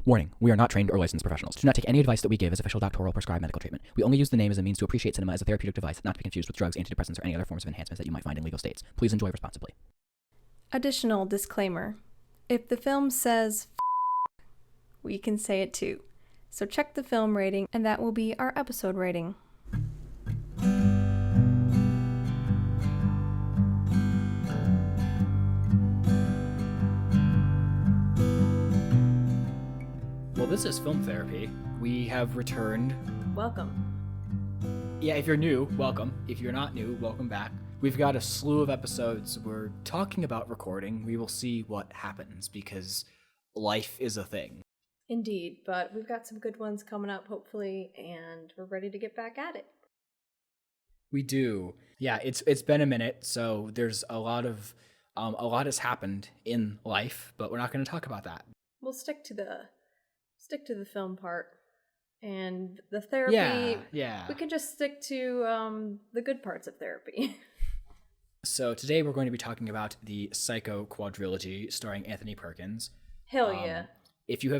Warning, we are not trained or licensed professionals. Do not take any advice that we give as official doctoral prescribed medical treatment. We only use the name as a means to appreciate cinema as a therapeutic device, not to be confused with drugs, antidepressants, or any other forms of enhancements that you might find in legal states. Please enjoy responsibly. Additional disclaimer. If the film says we can say it too. So check the film rating, and that will be our episode rating. Well, this is Film Therapy. We have returned. Welcome. Yeah, if you're new, welcome. If you're not new, welcome back. We've got a slew of episodes. We're talking about recording. We will see what happens because life is a thing. Indeed, but we've got some good ones coming up, hopefully, and we're ready to get back at it. We do. Yeah, it's been a minute, so there's a lot has happened in life, but we're not going to talk about that. We'll stick to the film part, and the therapy. Yeah. We can just stick to the good parts of therapy. So today we're going to be talking about the Psycho Quadrilogy starring Anthony Perkins. Hell yeah. If you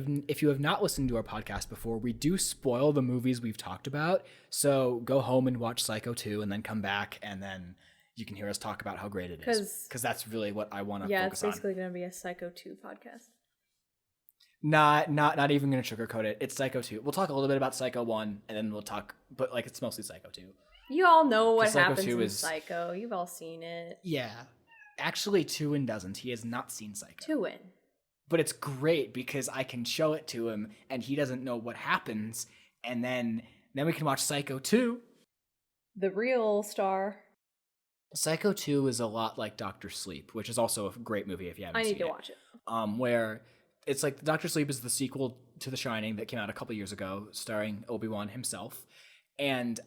have not listened to our podcast before, we do spoil the movies we've talked about. So go home and watch Psycho 2 and then come back and then you can hear us talk about how great it is. Because that's really what I want to focus on. Yeah, it's basically going to be a Psycho 2 podcast. Not even going to sugarcoat it. It's Psycho 2. We'll talk a little bit about Psycho 1 and then we'll talk, but like it's mostly Psycho 2. You all know what happens in Psycho. You've all seen it. Yeah. Actually, Tuin doesn't. He has not seen Psycho. Tuin. But it's great because I can show it to him and he doesn't know what happens. And then we can watch Psycho 2. The real star. Psycho 2 is a lot like Dr. Sleep, which is also a great movie if you haven't seen it. I need to watch it. Where it's like Dr. Sleep is the sequel to The Shining that came out a couple years ago, starring Obi-Wan himself. And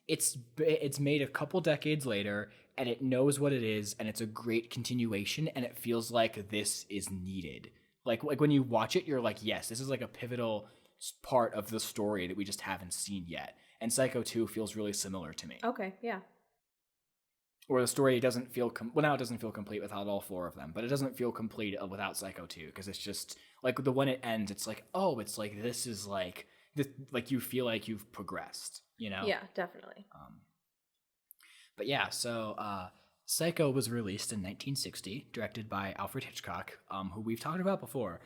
it's made a couple decades later, and it knows what it is, and it's a great continuation, and it feels like this is needed. Like when you watch it, you're like, yes, this is like a pivotal part of the story that we just haven't seen yet. And Psycho 2 feels really similar to me. Okay, yeah. Or the story doesn't feel now it doesn't feel complete without all four of them, but it doesn't feel complete without Psycho 2 because it's just like when it ends, it's like, oh, it's like this is like this, like you feel like you've progressed, you know? Yeah, definitely. But yeah, so Psycho was released in 1960, directed by Alfred Hitchcock, who we've talked about before.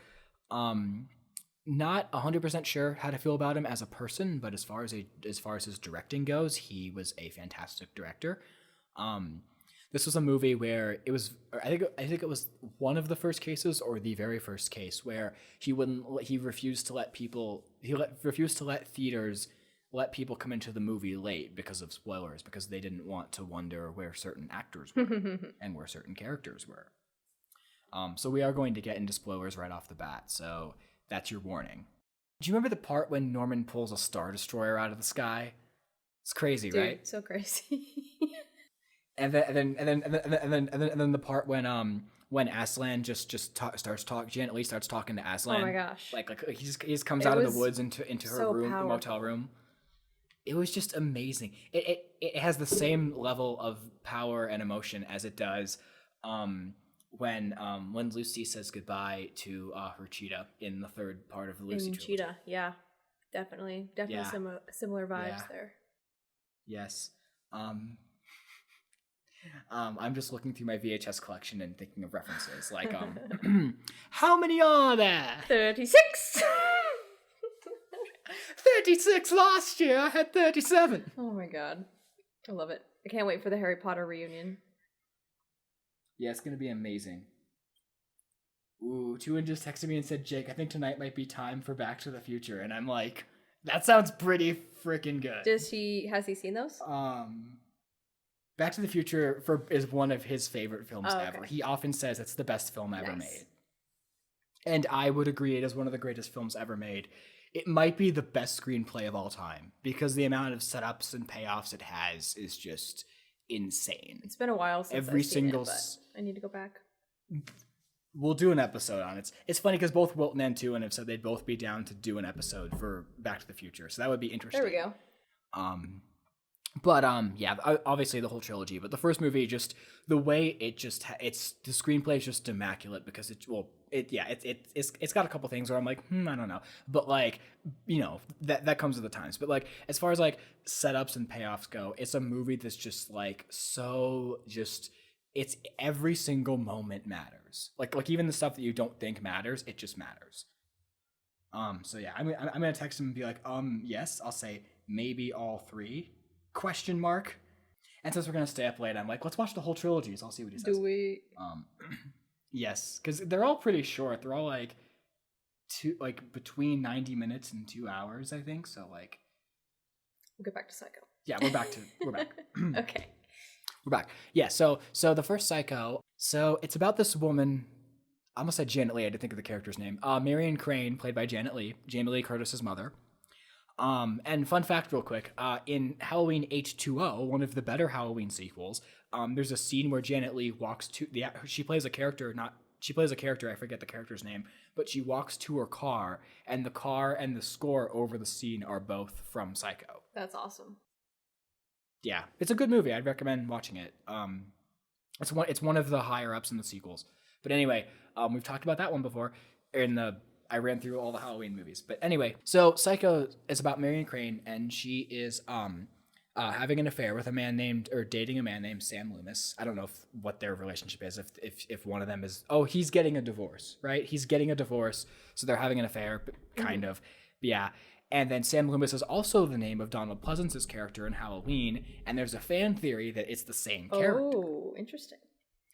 Not 100% sure how to feel about him as a person, but as far as his directing goes, he was a fantastic director. This was a movie where it was, I think it was one of the first cases or the very first case where he refused to let theaters let people come into the movie late because of spoilers, because they didn't want to wonder where certain actors were and where certain characters were. So we are going to get into spoilers right off the bat, so that's your warning. Do you remember the part when Norman pulls a Star Destroyer out of the sky? It's crazy, dude, right? So crazy. And then the part when Aslan starts talking, Janet Leigh starts talking to Aslan. Oh my gosh! Like he just comes out of the woods into her room, the motel room. It was just amazing. It has the same level of power and emotion as it does when Lucy says goodbye to her cheetah in the third part of the Lucy trilogy. Cheetah, yeah, definitely yeah. Similar vibes there. Yes. I'm just looking through my VHS collection and thinking of references like how many are there? 36. 36 last year. I had 37. Oh my god. I love it. I can't wait for the Harry Potter reunion. Yeah, it's going to be amazing. Ooh, Tuin just texted me and said, Jake, I think tonight might be time for Back to the Future. And I'm like, that sounds pretty freaking good. Has he seen those? Back to the Future is one of his favorite films ever. He often says it's the best film ever made. And I would agree it is one of the greatest films ever made. It might be the best screenplay of all time because the amount of setups and payoffs it has is just insane. It's been a while since I've seen it, but I need to go back. We'll do an episode on it. It's funny because both Wilton and Tuin have said they'd both be down to do an episode for Back to the Future, so that would be interesting. There we go. But yeah, obviously the whole trilogy, but the first movie, just the way the screenplay is just immaculate because it's got a couple things where I'm like, I don't know, but like, that comes with the times. But like, as far as like setups and payoffs go, it's a movie that's just like it's every single moment matters. Like even the stuff that you don't think matters, it just matters. So yeah, I'm gonna text him and be like, yes, I'll say maybe all three, question mark. And since we're gonna stay up late, I'm like, let's watch the whole trilogy. So I'll see what he says. Do we? Yes, because they're all pretty short. They're all like between 90 minutes and 2 hours, I think. So like, We'll get back to Psycho. Yeah, we're back. Okay. We're back. Yeah. So the first Psycho. So it's about this woman. I almost said Janet Leigh. I didn't think of the character's name. Marion Crane, played by Janet Leigh, Jamie Lee Curtis's mother. And fun fact real quick, in Halloween H2O, one of the better Halloween sequels, there's a scene where Janet Leigh walks to she plays a character, I forget the character's name, but she walks to her car, and the car and the score over the scene are both from Psycho. That's awesome. Yeah, it's a good movie. I'd recommend watching it. It's one of the higher ups in the sequels. But anyway, we've talked about that one before I ran through all the Halloween movies. But anyway, so Psycho is about Marion Crane, and she is having an affair with dating a man named Sam Loomis. I don't know what their relationship is, if one of them is, he's getting a divorce, right? He's getting a divorce, so they're having an affair, kind of. Yeah. And then Sam Loomis is also the name of Donald Pleasance's character in Halloween, and there's a fan theory that it's the same character. Oh, interesting.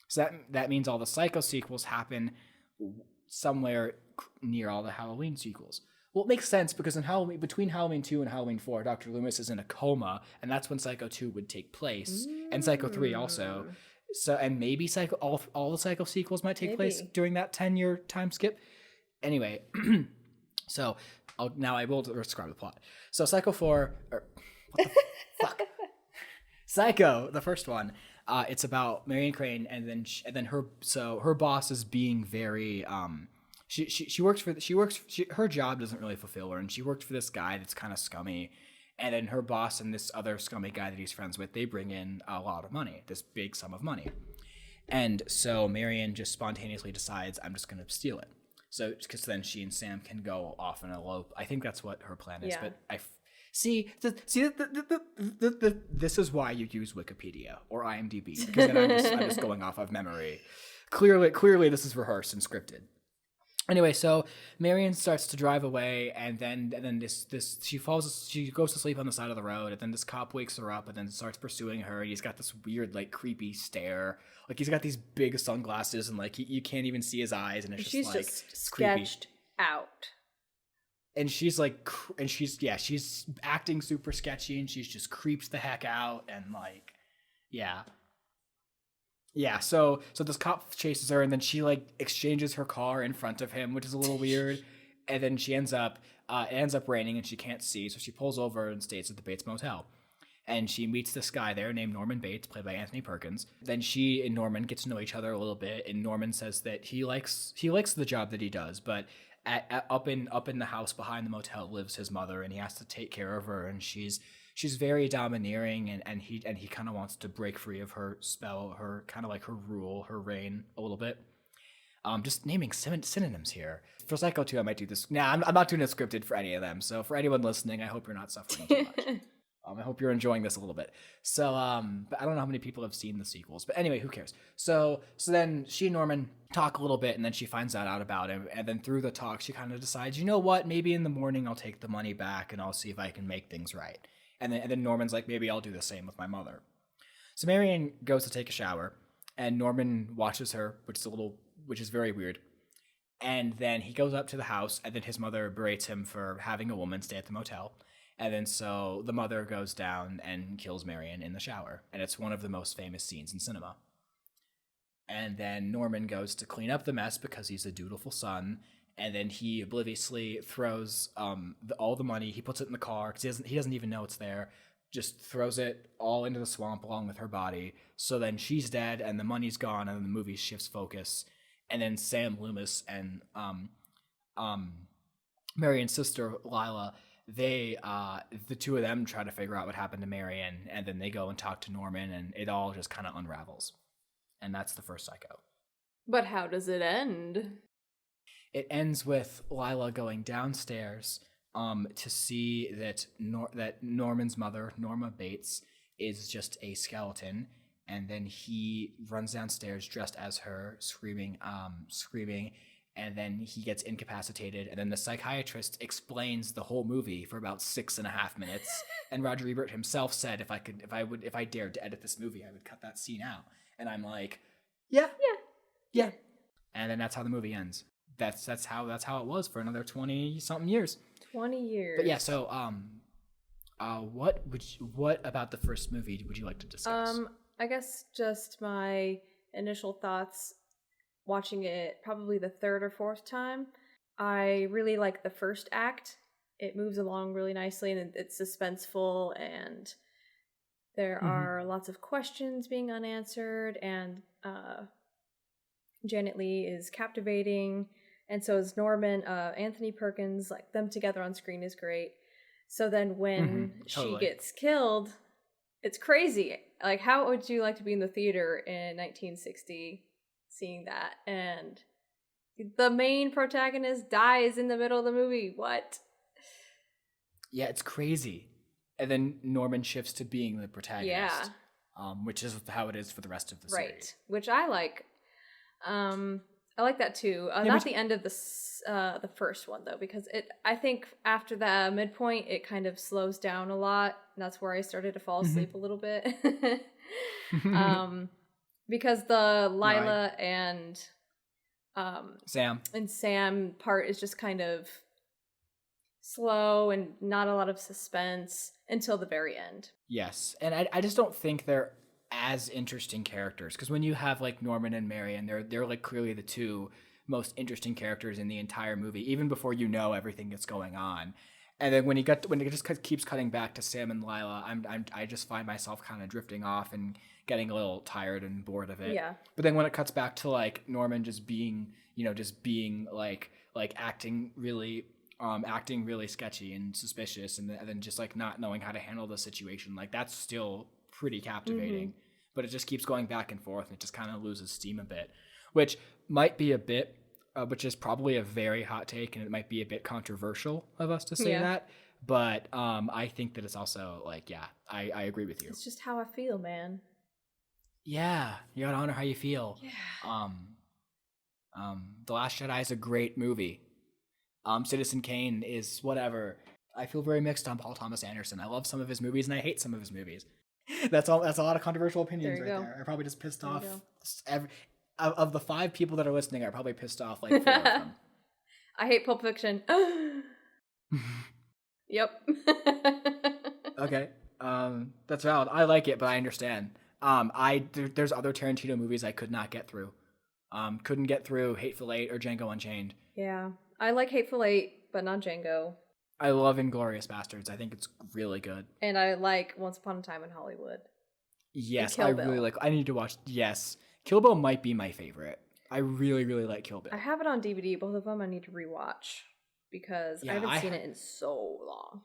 So that means all the Psycho sequels happen somewhere near all the Halloween sequels. Well, it makes sense because between Halloween 2 and Halloween 4, Dr. Loomis is in a coma, and that's when Psycho 2 would take place, and Psycho 3 also. So, and maybe all the Psycho sequels might take place during that 10-year time skip. Anyway, so I will describe the plot. So Psycho 4, what the fuck? Psycho, the first one. It's about Marion Crane, and then her boss is being very her job doesn't really fulfill her, and she works for this guy that's kind of scummy, and then her boss and this other scummy guy that he's friends with, they bring in a lot of money, this big sum of money, and so Marion just spontaneously decides, I'm just gonna steal it, so because then she and Sam can go off and elope. I think that's what her plan is, but this is why you use Wikipedia or IMDb, because then I'm just going off of memory. Clearly this is rehearsed and scripted. Anyway, so Marion starts to drive away, and then she goes to sleep on the side of the road, and then this cop wakes her up and then starts pursuing her, and he's got this weird, like, creepy stare. Like, he's got these big sunglasses, and like you can't even see his eyes, and she's just sketched creepy. Out. And she's acting super sketchy, and she's just creeps the heck out, and like, yeah. So this cop chases her, and then she like exchanges her car in front of him, which is a little weird. And then it ends up raining, and she can't see, so she pulls over and stays at the Bates Motel. And she meets this guy there named Norman Bates, played by Anthony Perkins. Then she and Norman get to know each other a little bit, and Norman says that he likes the job that he does, but up in the house behind the motel lives his mother, and he has to take care of her, and she's very domineering, and he kind of wants to break free of her spell, her kind of like her rule, her reign a little bit. Just naming synonyms here. For Psycho 2, I might do this. Nah, I'm not doing it scripted for any of them. So for anyone listening, I hope you're not suffering too much. I hope you're enjoying this a little bit. So, but I don't know how many people have seen the sequels. But anyway, who cares? So then she and Norman talk a little bit, and then she finds out about him. And then through the talk, she kind of decides, you know what? Maybe in the morning I'll take the money back, and I'll see if I can make things right. And then Norman's like, maybe I'll do the same with my mother. So Marion goes to take a shower, and Norman watches her, which is very weird. And then he goes up to the house, and then his mother berates him for having a woman stay at the motel. And then so the mother goes down and kills Marion in the shower. And it's one of the most famous scenes in cinema. And then Norman goes to clean up the mess because he's a dutiful son. And then he obliviously throws all the money. He puts it in the car because he doesn't even know it's there. Just throws it all into the swamp along with her body. So then she's dead and the money's gone, and then the movie shifts focus. And then Sam Loomis and Marion's sister Lila, the two of them try to figure out what happened to Marion, and then they go and talk to Norman, and it all just kind of unravels. And that's the first Psycho. But how does it end? It ends with Lila going downstairs to see that that Norman's mother, Norma Bates, is just a skeleton, and then he runs downstairs dressed as her, screaming, and then he gets incapacitated, and then the psychiatrist explains the whole movie for about 6.5 minutes. And Roger Ebert himself said, if I dared to edit this movie, I would cut that scene out. And I'm like, yeah. And then that's how the movie ends. That's how it was for another 20 something years. 20 years. But yeah, so what about the first movie would you like to discuss? I guess just my initial thoughts watching it probably the third or fourth time. I really like the first act. It moves along really nicely and it's suspenseful, and there are lots of questions being unanswered, and Janet Leigh is captivating, and so is Norman. Anthony Perkins, like them together on screen is great. So then when she gets killed, it's crazy. Like, how would you like to be in the theater in 1960 seeing that? And the main protagonist dies in the middle of the movie. What? Yeah, it's crazy. And then Norman shifts to being the protagonist. Yeah. Which is how it is for the rest of the series. Right. Which I like. I like that too. Not the end of the first one though, because I think after the midpoint it kind of slows down a lot. And that's where I started to fall asleep a little bit. Because the Lila and Sam part is just kind of slow and not a lot of suspense until the very end. Yes, and I just don't think they're as interesting characters, because when you have like Norman and Marion, they're like clearly the two most interesting characters in the entire movie, even before you know everything that's going on. And then when it just keeps cutting back to Sam and Lila, I just find myself kind of drifting off and getting a little tired and bored of it. Yeah. But then when it cuts back to like Norman just being like acting really sketchy and suspicious, and then just like not knowing how to handle the situation, like that's still pretty captivating. But it just keeps going back and forth, and it just kind of loses steam a bit, which might be which is probably a very hot take, and it might be a bit controversial of us to say that. But I think that it's also like, I agree with you. It's just how I feel, man. Yeah, you gotta honor how you feel. Yeah. The Last Jedi is a great movie. Citizen Kane is whatever. I feel very mixed on Paul Thomas Anderson. I love some of his movies and I hate some of his movies. That's a lot of controversial opinions there. I probably just pissed off of the 5 people that are listening. I probably pissed off like 4 of them. I hate Pulp Fiction. Yep. Okay. That's valid. I like it, but I understand. There's other Tarantino movies I could not get through. Couldn't get through Hateful Eight or Django Unchained. Yeah. I like Hateful Eight, but not Django. I love Inglourious Bastards. I think it's really good. And I like Once Upon a Time in Hollywood. Yes, I really like. I need to watch. Yes, Kill Bill might be my favorite. I really, really like Kill Bill. I have it on DVD, both of them. I need to rewatch because I haven't seen it in so long.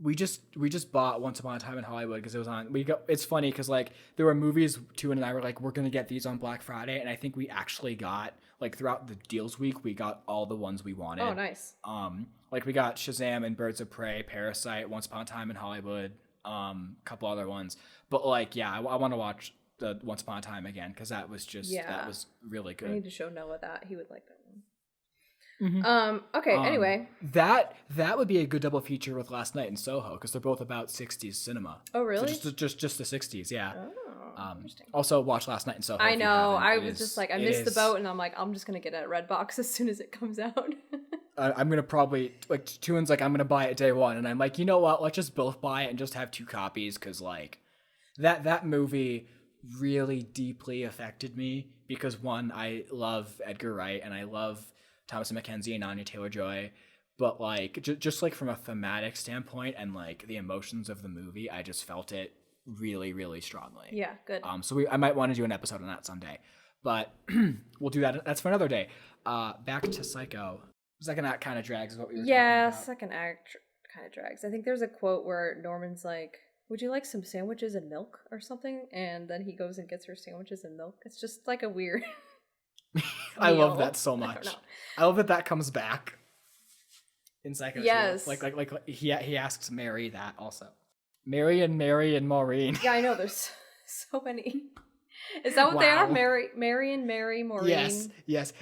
We just bought Once Upon a Time in Hollywood because it was on. It's funny because like there were movies, Tuan and I were like, we're gonna get these on Black Friday, and I think we actually got like throughout the deals week, we got all the ones we wanted. Oh, nice. Like we got Shazam and Birds of Prey, Parasite, Once Upon a Time in Hollywood, a couple other ones. But like, I want to watch the Once Upon a Time again because that was that was really good. I need to show Noah that he would like that one. Okay. Anyway, that would be a good double feature with Last Night in Soho because they're both about 60s cinema. Oh, really? So just the 60s, yeah. Oh, interesting. Also, watch Last Night in Soho. I know. I was just like, I missed the boat, and I'm like, I'm just gonna get it at Redbox as soon as it comes out. I'm gonna probably like Tuan's like, I'm gonna buy it day one, and I'm like, you know what? Let's just both buy it and just have 2 copies because like that movie really deeply affected me because one, I love Edgar Wright and I love Thomas Mackenzie and Anya Taylor-Joy, but like just like from a thematic standpoint and like the emotions of the movie, I just felt it really, really strongly. Yeah, good. So I might want to do an episode on that someday, but we'll do that. That's for another day. Back to Psycho. Second act kind of drags is what we were talking about. Second act kind of drags. I think there's a quote where Norman's like, would you like some sandwiches and milk or something? And then he goes and gets her sandwiches and milk. It's just like a weird... I love that so much. I love that comes back in Psycho 2. Yes. Like he asks Mary that also. Mary and Maureen. Yeah, I know. There's so many. Is that what they are? Mary, Maureen. Yes.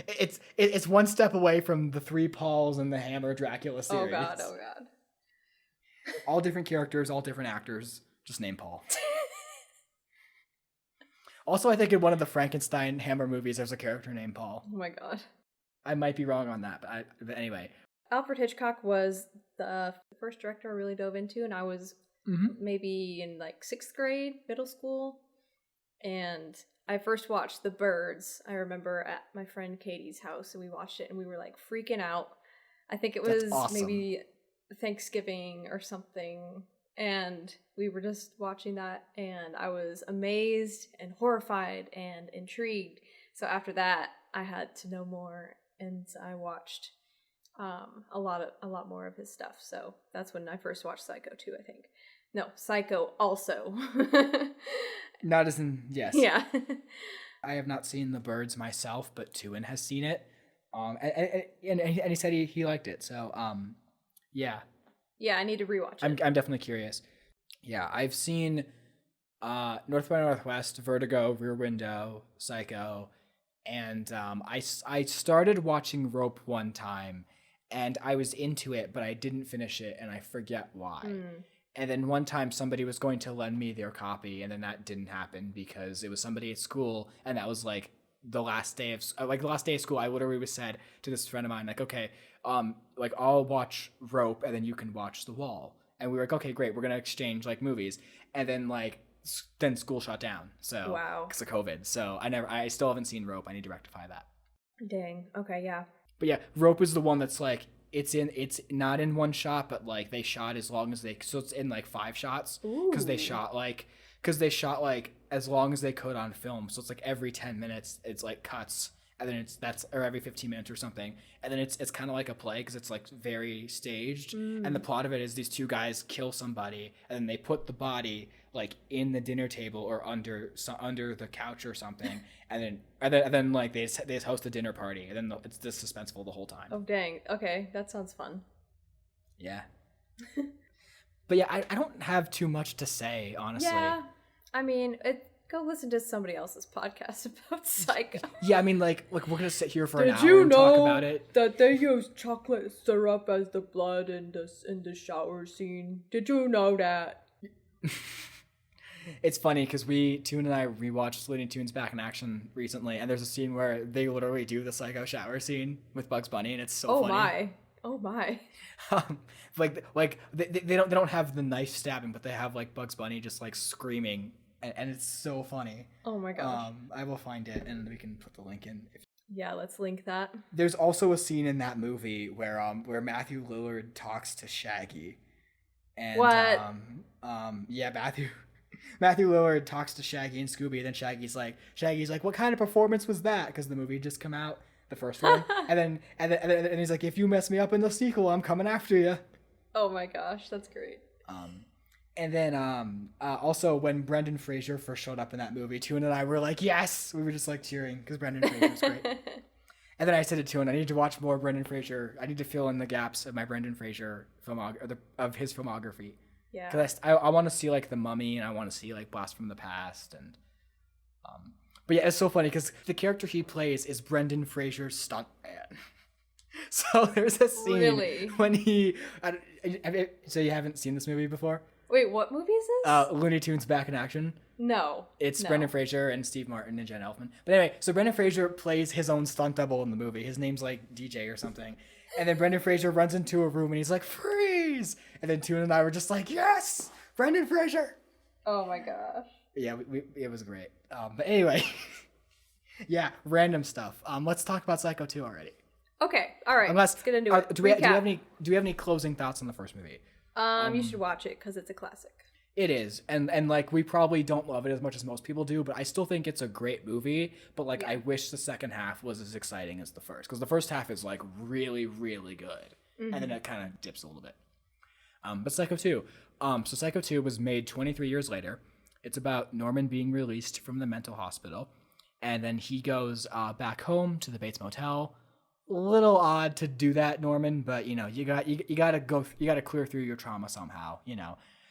It's one step away from the 3 Pauls and the Hammer Dracula series. Oh god. All different characters, all different actors. Just name Paul. Also, I think in one of the Frankenstein Hammer movies, there's a character named Paul. Oh my god. I might be wrong on that, but anyway. Alfred Hitchcock was the first director I really dove into, and I was maybe in like 6th grade, middle school. And I first watched The Birds, I remember, at my friend Katie's house, and we watched it and we were like freaking out. I think it was maybe Thanksgiving or something, and we were just watching that, and I was amazed and horrified and intrigued. So after that, I had to know more, and I watched a lot more of his stuff. So that's when I first watched Psycho 2, I think. No, Psycho also. Not as in, yes. Yeah. I have not seen The Birds myself, but Tuin has seen it. And he said he liked it. So, yeah. Yeah, I need to rewatch it. I'm definitely curious. Yeah, I've seen North by Northwest, Vertigo, Rear Window, Psycho, and I started watching Rope one time, and I was into it, but I didn't finish it, and I forget why. And then one time somebody was going to lend me their copy, and then that didn't happen because it was somebody at school, and that was like the last day of school. I literally was said to this friend of mine, like, okay, like I'll watch Rope, and then you can watch The Wall. And we were like, okay, great, we're gonna exchange like movies. And then then school shut down. So wow, because of COVID. So I still haven't seen Rope. I need to rectify that. Dang. Okay, yeah. But yeah, Rope is the one that's like it's not in one shot, but like they shot as long as so it's in like 5 shots because they shot like as long as they could on film. So it's like every 10 minutes it's like cuts, and then or every 15 minutes or something, and then it's kind of like a play because it's like very staged. And the plot of it is these 2 guys kill somebody, and then they put the body like in the dinner table or under the couch or something, and then like they just host a dinner party, and then it's just suspenseful the whole time. Oh dang. Okay, that sounds fun. Yeah. But yeah, I don't have too much to say, honestly. Yeah, I mean, go listen to somebody else's podcast about Psycho. Yeah, I mean, like we're gonna sit here for an hour and talk about it. That they use chocolate syrup as the blood in the shower scene? Did you know that? It's funny because Tune and I rewatched Looney Tunes Back in Action recently, and there's a scene where they literally do the Psycho shower scene with Bugs Bunny, and it's so funny. Oh my. Like they don't have the knife stabbing, but they have like Bugs Bunny just like screaming, and it's so funny. Oh my gosh. I will find it, and we can put the link in. Yeah, let's link that. There's also a scene in that movie where Matthew Lillard talks to Shaggy. And what? Yeah, Matthew Lillard talks to Shaggy and Scooby, and then Shaggy's like, what kind of performance was that? Because the movie just come out, the first one, and then he's like, if you mess me up in the sequel, I'm coming after you. Oh my gosh, that's great. And then also when Brendan Fraser first showed up in that movie, Tune and I were like, yes, we were just like cheering because Brendan Fraser's great. And then I said to Tune, I need to watch more Brendan Fraser. I need to fill in the gaps of my Brendan Fraser of his filmography. Yeah. Because I want to see like The Mummy, and I want to see like Blast from the Past, and but yeah, it's so funny because the character he plays is Brendan Fraser's stuntman. So there's a scene when so you haven't seen this movie before? Wait, what movie is this? Looney Tunes Back in Action. No. It's Brendan Fraser and Steve Martin and Jen Elfman. But anyway, so Brendan Fraser plays his own stunt double in the movie. His name's like DJ or something. And then Brendan Fraser runs into a room and he's like, freeze! And then Tune and I were just like, yes! Brendan Fraser! Oh my gosh. Yeah, it was great. But anyway, yeah, random stuff. Let's talk about Psycho 2 already. Okay, all right. Let's get into it. Do we have any closing thoughts on the first movie? You should watch it because it's a classic. It is, and like we probably don't love it as much as most people do, but I still think it's a great movie. But like, I wish the second half was as exciting as the first, because the first half is like really, really good, and then it kind of dips a little bit. But Psycho 2, so Psycho 2 was made 23 years later. It's about Norman being released from the mental hospital, And then he goes back home to the Bates Motel. A little odd to do that, Norman, but you gotta clear through your trauma somehow,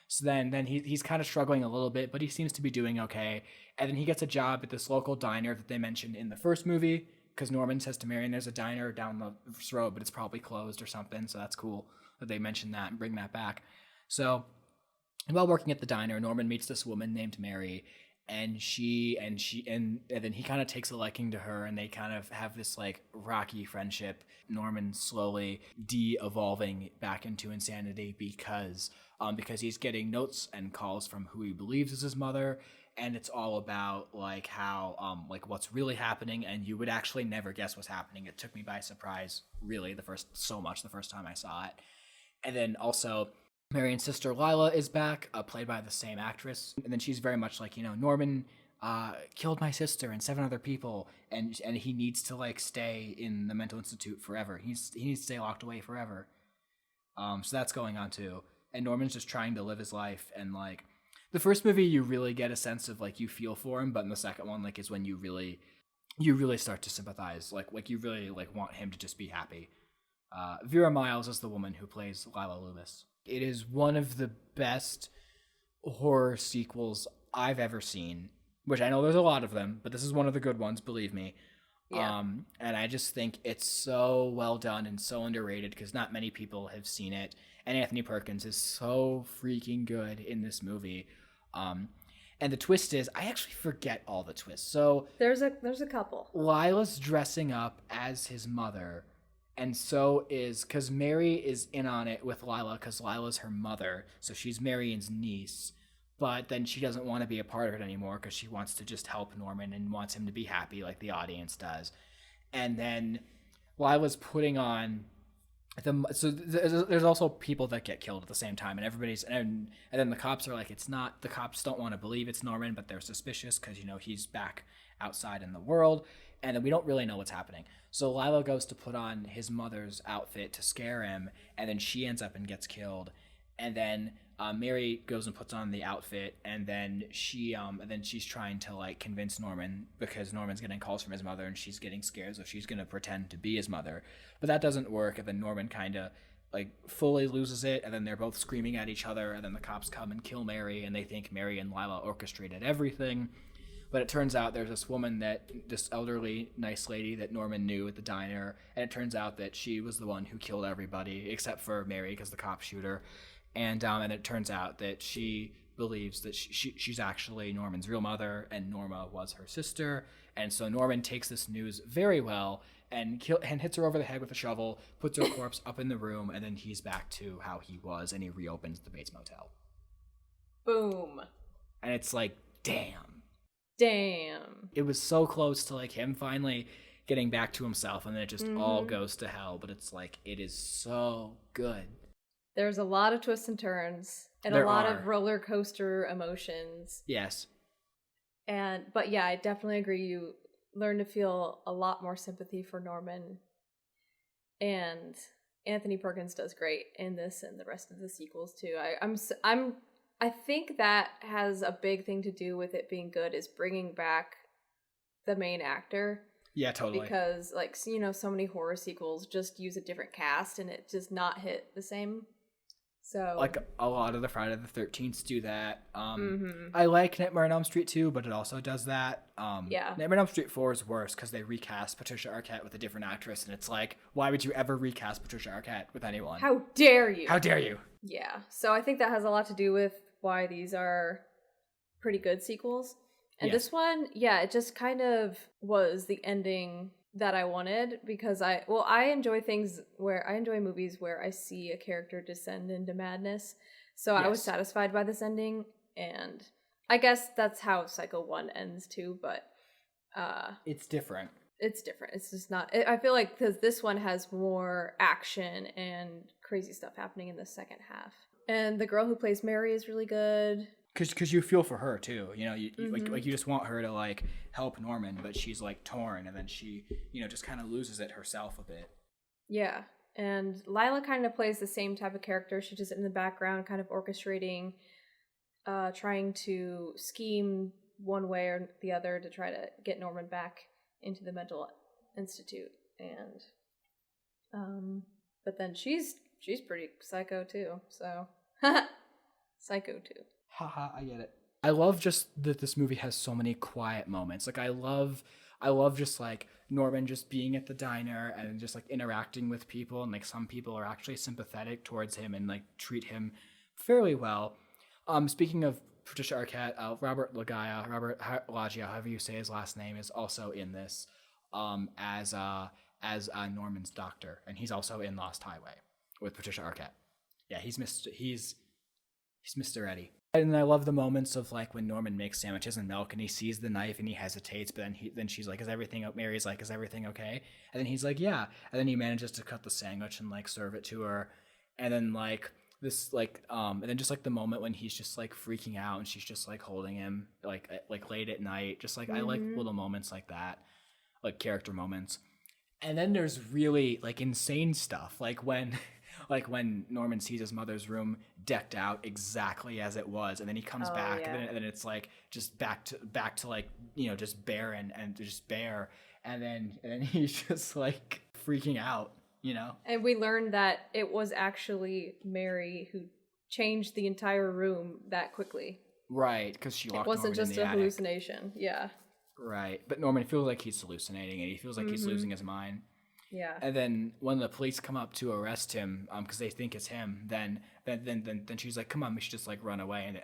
So then he's kind of struggling a little bit, but he seems to be doing okay. And then he gets a job at this local diner that they mentioned in the first movie, because Norman says to Marion, "There's a diner down the road, but it's probably closed or something." So that's cool that they mentioned that and bring that back. So while working at the diner, Norman meets this woman named Mary, and then he kind of takes a liking to her, and they kind of have this like rocky friendship. Norman slowly de-evolving back into insanity because he's getting notes and calls from who he believes is his mother, and it's all about like how like what's really happening, and you would actually never guess what's happening. It took me by surprise, really, the first time I saw it. And then also Marion's sister Lila is back, played by the same actress, and then she's very much like, Norman killed my sister and 7 other people, and he needs to like stay in the mental institute forever. He needs to stay locked away forever. So that's going on too, and Norman's just trying to live his life. And like the first movie, you really get a sense of like you feel for him, but in the second one, like is when you really start to sympathize, like you really like want him to just be happy. Vera Miles is the woman who plays Lila Loomis. It is one of the best horror sequels I've ever seen, which I know there's a lot of them, but this is one of the good ones, believe me. Yeah. And I just think it's so well done and so underrated because not many people have seen it. And Anthony Perkins is so freaking good in this movie. And the twist is, I actually forget all the twists. So there's a couple. Lila's dressing up as his mother. And so is, because Mary is in on it with Lila, because Lila's her mother, so she's Marion's niece. But then she doesn't want to be a part of it anymore because she wants to just help Norman and wants him to be happy like the audience does. And then Lila's putting on so there's also people that get killed at the same time, and then the cops are like, it's not, the cops don't want to believe it's Norman, but they're suspicious because he's back outside in the world, and then we don't really know what's happening. So Lila goes to put on his mother's outfit to scare him, and then she ends up and gets killed. And then Mary goes and puts on the outfit, and then she's trying to like convince Norman, because Norman's getting calls from his mother and she's getting scared, so she's gonna pretend to be his mother. But that doesn't work, and then Norman kind of like fully loses it, and then they're both screaming at each other, and then the cops come and kill Mary, and they think Mary and Lila orchestrated everything. But it turns out there's this elderly, nice lady that Norman knew at the diner, and it turns out that she was the one who killed everybody except for Mary, because the cops shoot her. And it turns out that she believes that she's actually Norman's real mother, and Norma was her sister. And so Norman takes this news very well and hits her over the head with a shovel, puts her corpse up in the room, and then he's back to how he was, and he reopens the Bates Motel. Boom. And it's like, damn. Damn. It was so close to like him finally getting back to himself, and then it just all goes to hell. But it's like, it is so good. There's a lot of twists and turns, and a lot of roller coaster emotions. Yes. But yeah, I definitely agree. You learn to feel a lot more sympathy for Norman, and Anthony Perkins does great in this and the rest of the sequels too. I think that has a big thing to do with it being good, is bringing back the main actor. Yeah, totally. Because like, so many horror sequels just use a different cast and it does not hit the same. So like a lot of the Friday the 13th do that. I like Nightmare on Elm Street 2, but it also does that. Yeah. Nightmare on Elm Street 4 is worse because they recast Patricia Arquette with a different actress, and it's like, why would you ever recast Patricia Arquette with anyone? How dare you? How dare you? Yeah. So I think that has a lot to do with why these are pretty good sequels. And this one, yeah, it just kind of was the ending that I wanted, because I enjoy movies where I see a character descend into madness. So I was satisfied by this ending, and I guess that's how Psycho 1 ends too, but it's different. It's different. It's just not, I feel like, because this one has more action and crazy stuff happening in the second half. And the girl who plays Mary is really good. Because you feel for her too, you like you just want her to like help Norman, but she's like torn, and then she just kind of loses it herself a bit. Yeah, and Lila kind of plays the same type of character. She's just in the background, kind of orchestrating, trying to scheme one way or the other to try to get Norman back into the mental institute. And but then she's pretty psycho too, so Psycho too. Haha, I get it. I love just that this movie has so many quiet moments. Like I love just like Norman just being at the diner and just like interacting with people, and like some people are actually sympathetic towards him and like treat him fairly well. Speaking of Patricia Arquette, Robert Loggia, however you say his last name, is also in this as Norman's doctor, and he's also in Lost Highway with Patricia Arquette. Yeah, he's Mr. Eddie. And I love the moments of like when Norman makes sandwiches and milk and he sees the knife and he hesitates, but then she's like, Mary's like, is everything okay? And then he's like, yeah. And then he manages to cut the sandwich and like serve it to her. And then like this like and then just like the moment when he's just like freaking out and she's just like holding him like late at night. Just like I like little moments like that, like character moments. And then there's really like insane stuff, like when Norman sees his mother's room decked out exactly as it was, and then he comes back, yeah. and then it's like just back to like, you know, just barren and just bare, and then he's just like freaking out, you know. And we learned that it was actually Mary who changed the entire room that quickly. Right, because she locked It wasn't Norman just in the a hallucination. Yeah. Right, but Norman feels like he's hallucinating, and he feels like he's losing his mind. Yeah. And then when the police come up to arrest him, because they think it's him, then she's like, "Come on, we should just like run away."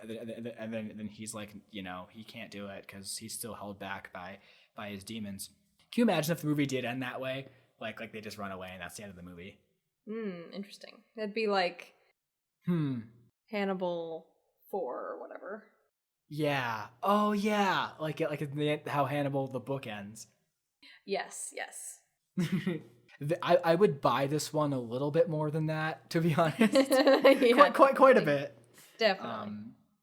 And then he's like, you know, he can't do it because he's still held back by his demons. Can you imagine if the movie did end that way? Like they just run away and that's the end of the movie. Interesting. That'd be like Hannibal 4 or whatever. Yeah. Oh yeah. Like how Hannibal the book ends. Yes. I would buy this one a little bit more than that, to be honest. Yeah, quite a bit. Definitely.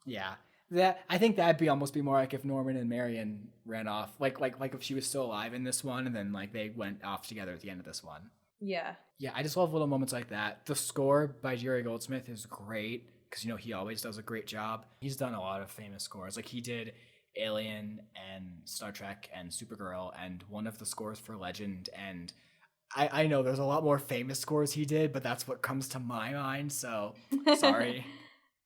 Yeah. That I think that'd almost be more like if Norman and Marion ran off, like if she was still alive in this one, and then like they went off together at the end of this one. Yeah. Yeah, I just love little moments like that. The score by Jerry Goldsmith is great because, you know, he always does a great job. He's done a lot of famous scores. Like he did Alien and Star Trek and Supergirl and one of the scores for Legend, and I know there's a lot more famous scores he did, but that's what comes to my mind, so sorry.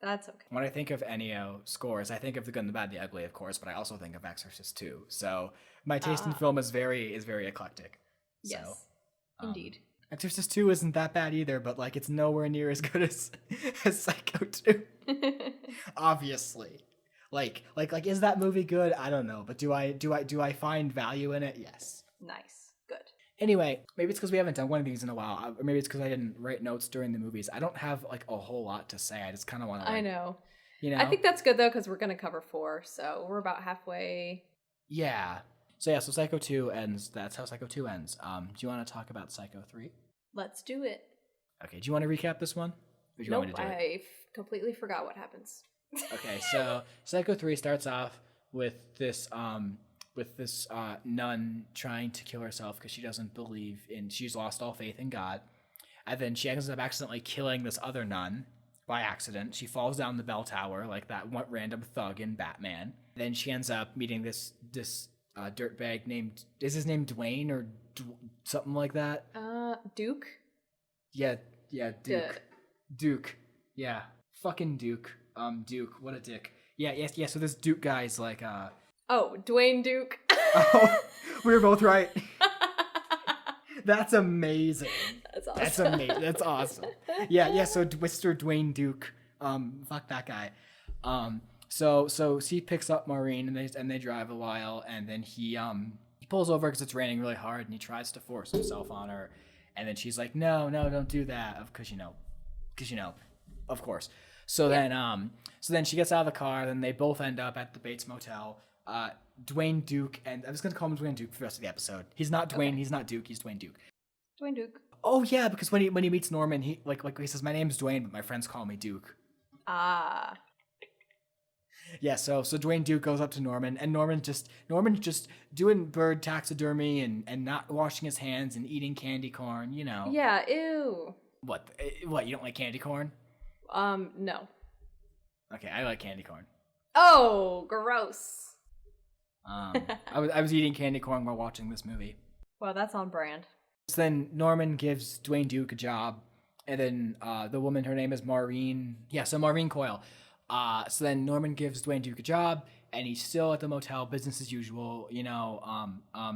That's okay. When I think of Ennio scores, I think of The Good, the Bad, the Ugly, of course, but I also think of Exorcist 2. So my taste in film is very eclectic. Yes, so, indeed. Exorcist 2 isn't that bad either, but like it's nowhere near as good as Psycho 2. Obviously. Like is that movie good? I don't know, but do I find value in it? Yes. Nice. Good. Anyway, maybe it's because we haven't done one of these in a while, or maybe it's because I didn't write notes during the movies. I don't have like a whole lot to say. I just kind of want to. I know. You know. I think that's good though because we're gonna cover 4, so we're about halfway. Yeah. So Psycho 2 ends. That's how Psycho 2 ends. Do you want to talk about Psycho 3? Let's do it. Okay. Do you want to recap this one? Or do you want me to do it? I completely forgot what happens. Okay, so Psycho 3 starts off with this nun trying to kill herself because she doesn't believe she's lost all faith in God. And then she ends up accidentally killing this other nun by accident. She falls down the bell tower like that one random thug in Batman. Then she ends up meeting this dirtbag named, is his name Dwayne or something like that? Duke? Yeah, Duke. Duke. Yeah, fucking Duke. Duke, what a dick. Yeah, so this Duke guy's like, Oh, Dwayne Duke. Oh, we were both right. That's amazing. That's awesome. That's amazing. That's awesome. Yeah, so Mr. Dwayne Duke, fuck that guy. So he picks up Maureen and they drive a while, and then he pulls over because it's raining really hard, and he tries to force himself on her, and then she's like, no, don't do that, because you know, of course. So then she gets out of the car. Then they both end up at the Bates Motel. Dwayne Duke, and I'm just gonna call him Dwayne Duke for the rest of the episode. He's not Dwayne. Okay. He's not Duke. He's Dwayne Duke. Dwayne Duke. Oh yeah, because when he meets Norman, he he says, "My name's Dwayne, but my friends call me Duke." Ah. Yeah. So Dwayne Duke goes up to Norman, and Norman's just doing bird taxidermy and not washing his hands and eating candy corn. You know. Yeah. Ew. What? You don't like candy corn? No. Okay, I like candy corn. Oh, gross. I was eating candy corn while watching this movie. Well, that's on brand. So then Norman gives Dwayne Duke a job, and then the woman, her name is Maureen. Yeah, so Maureen Coyle. So then Norman gives Dwayne Duke a job, and he's still at the motel, business as usual.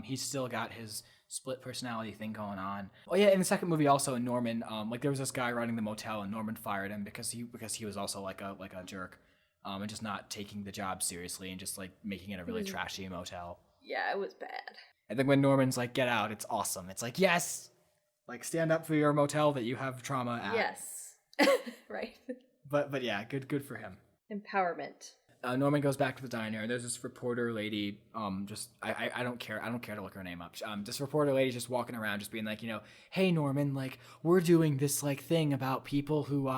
He's still got his split personality thing going on. Oh yeah, in the second movie also, Norman, there was this guy running the motel, and Norman fired him because he was also like a jerk, and just not taking the job seriously and just like making it a really trashy motel. Yeah, it was bad. And then when Norman's like, get out, it's awesome. It's like, yes, like stand up for your motel that you have trauma at. Yes. Right. But yeah, good for him. Empowerment. Norman goes back to the diner, and there's this reporter lady. I don't care to look her name up. This reporter lady just walking around, just being like, hey Norman, like we're doing this like thing about people who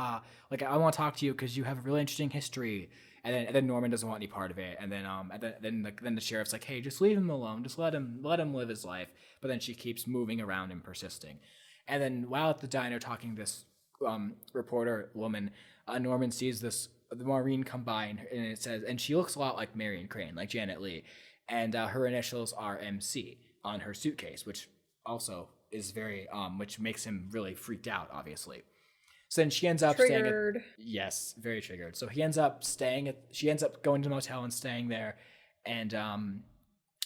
like I want to talk to you because you have a really interesting history. And then Norman doesn't want any part of it. And then the sheriff's like, hey, just leave him alone. Just let him live his life. But then she keeps moving around and persisting. And then while at the diner talking to this reporter woman, Norman sees the Maureen come by, and it says, and she looks a lot like Marion Crane, like Janet Leigh. And her initials are MC on her suitcase, which also is very, which makes him really freaked out, obviously. So then she ends up triggered. Yes, very triggered. So she ends up going to the motel and staying there. And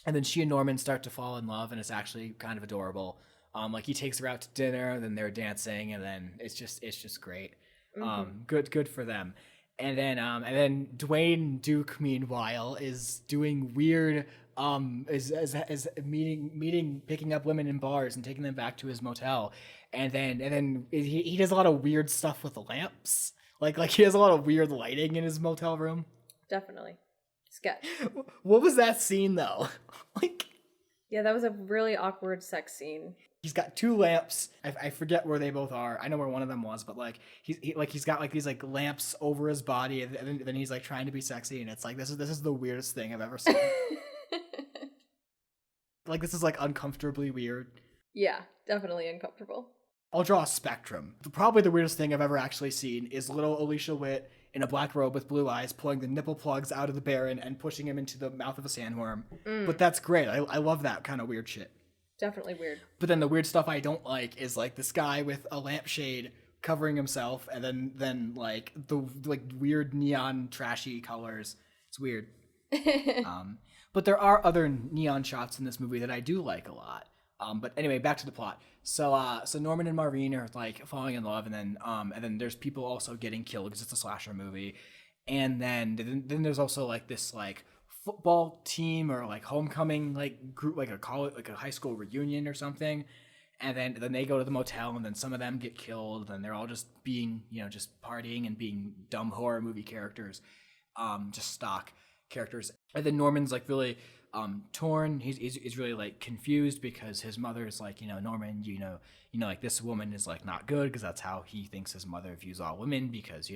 then she and Norman start to fall in love, and it's actually kind of adorable. Like he takes her out to dinner, then they're dancing, and then it's just great. Good for them. And then Dwayne Duke meanwhile is doing weird is picking up women in bars and taking them back to his motel. And then he does a lot of weird stuff with the lamps. Like he has a lot of weird lighting in his motel room. Definitely. Sketch. What was that scene though? Yeah, that was a really awkward sex scene. He's got two lamps. I forget where they both are. I know where one of them was, but he's got like these like lamps over his body, and then he's like trying to be sexy, and it's like this is the weirdest thing I've ever seen. Like this is like uncomfortably weird. Yeah, definitely uncomfortable. I'll draw a spectrum. Probably the weirdest thing I've ever actually seen is little Alicia Witt in a black robe with blue eyes pulling the nipple plugs out of the Baron and pushing him into the mouth of a sandworm. But that's great. I love that kind of weird shit. Definitely weird. But then the weird stuff I don't like is like this guy with a lampshade covering himself, and then like the like weird neon trashy colors. It's weird. But there are other neon shots in this movie that I do like a lot. But anyway, back to the plot. So Norman and Maureen are like falling in love, and then there's people also getting killed because it's a slasher movie, and then there's also like this like football team or like homecoming like group, like a college, like a high school reunion or something, and then they go to the motel, and then some of them get killed, and they're all just being just partying and being dumb horror movie characters, just stock characters. And then Norman's like really torn. He's really like confused because his mother's like, Norman, like this woman is like not good, because that's how he thinks his mother views all women, because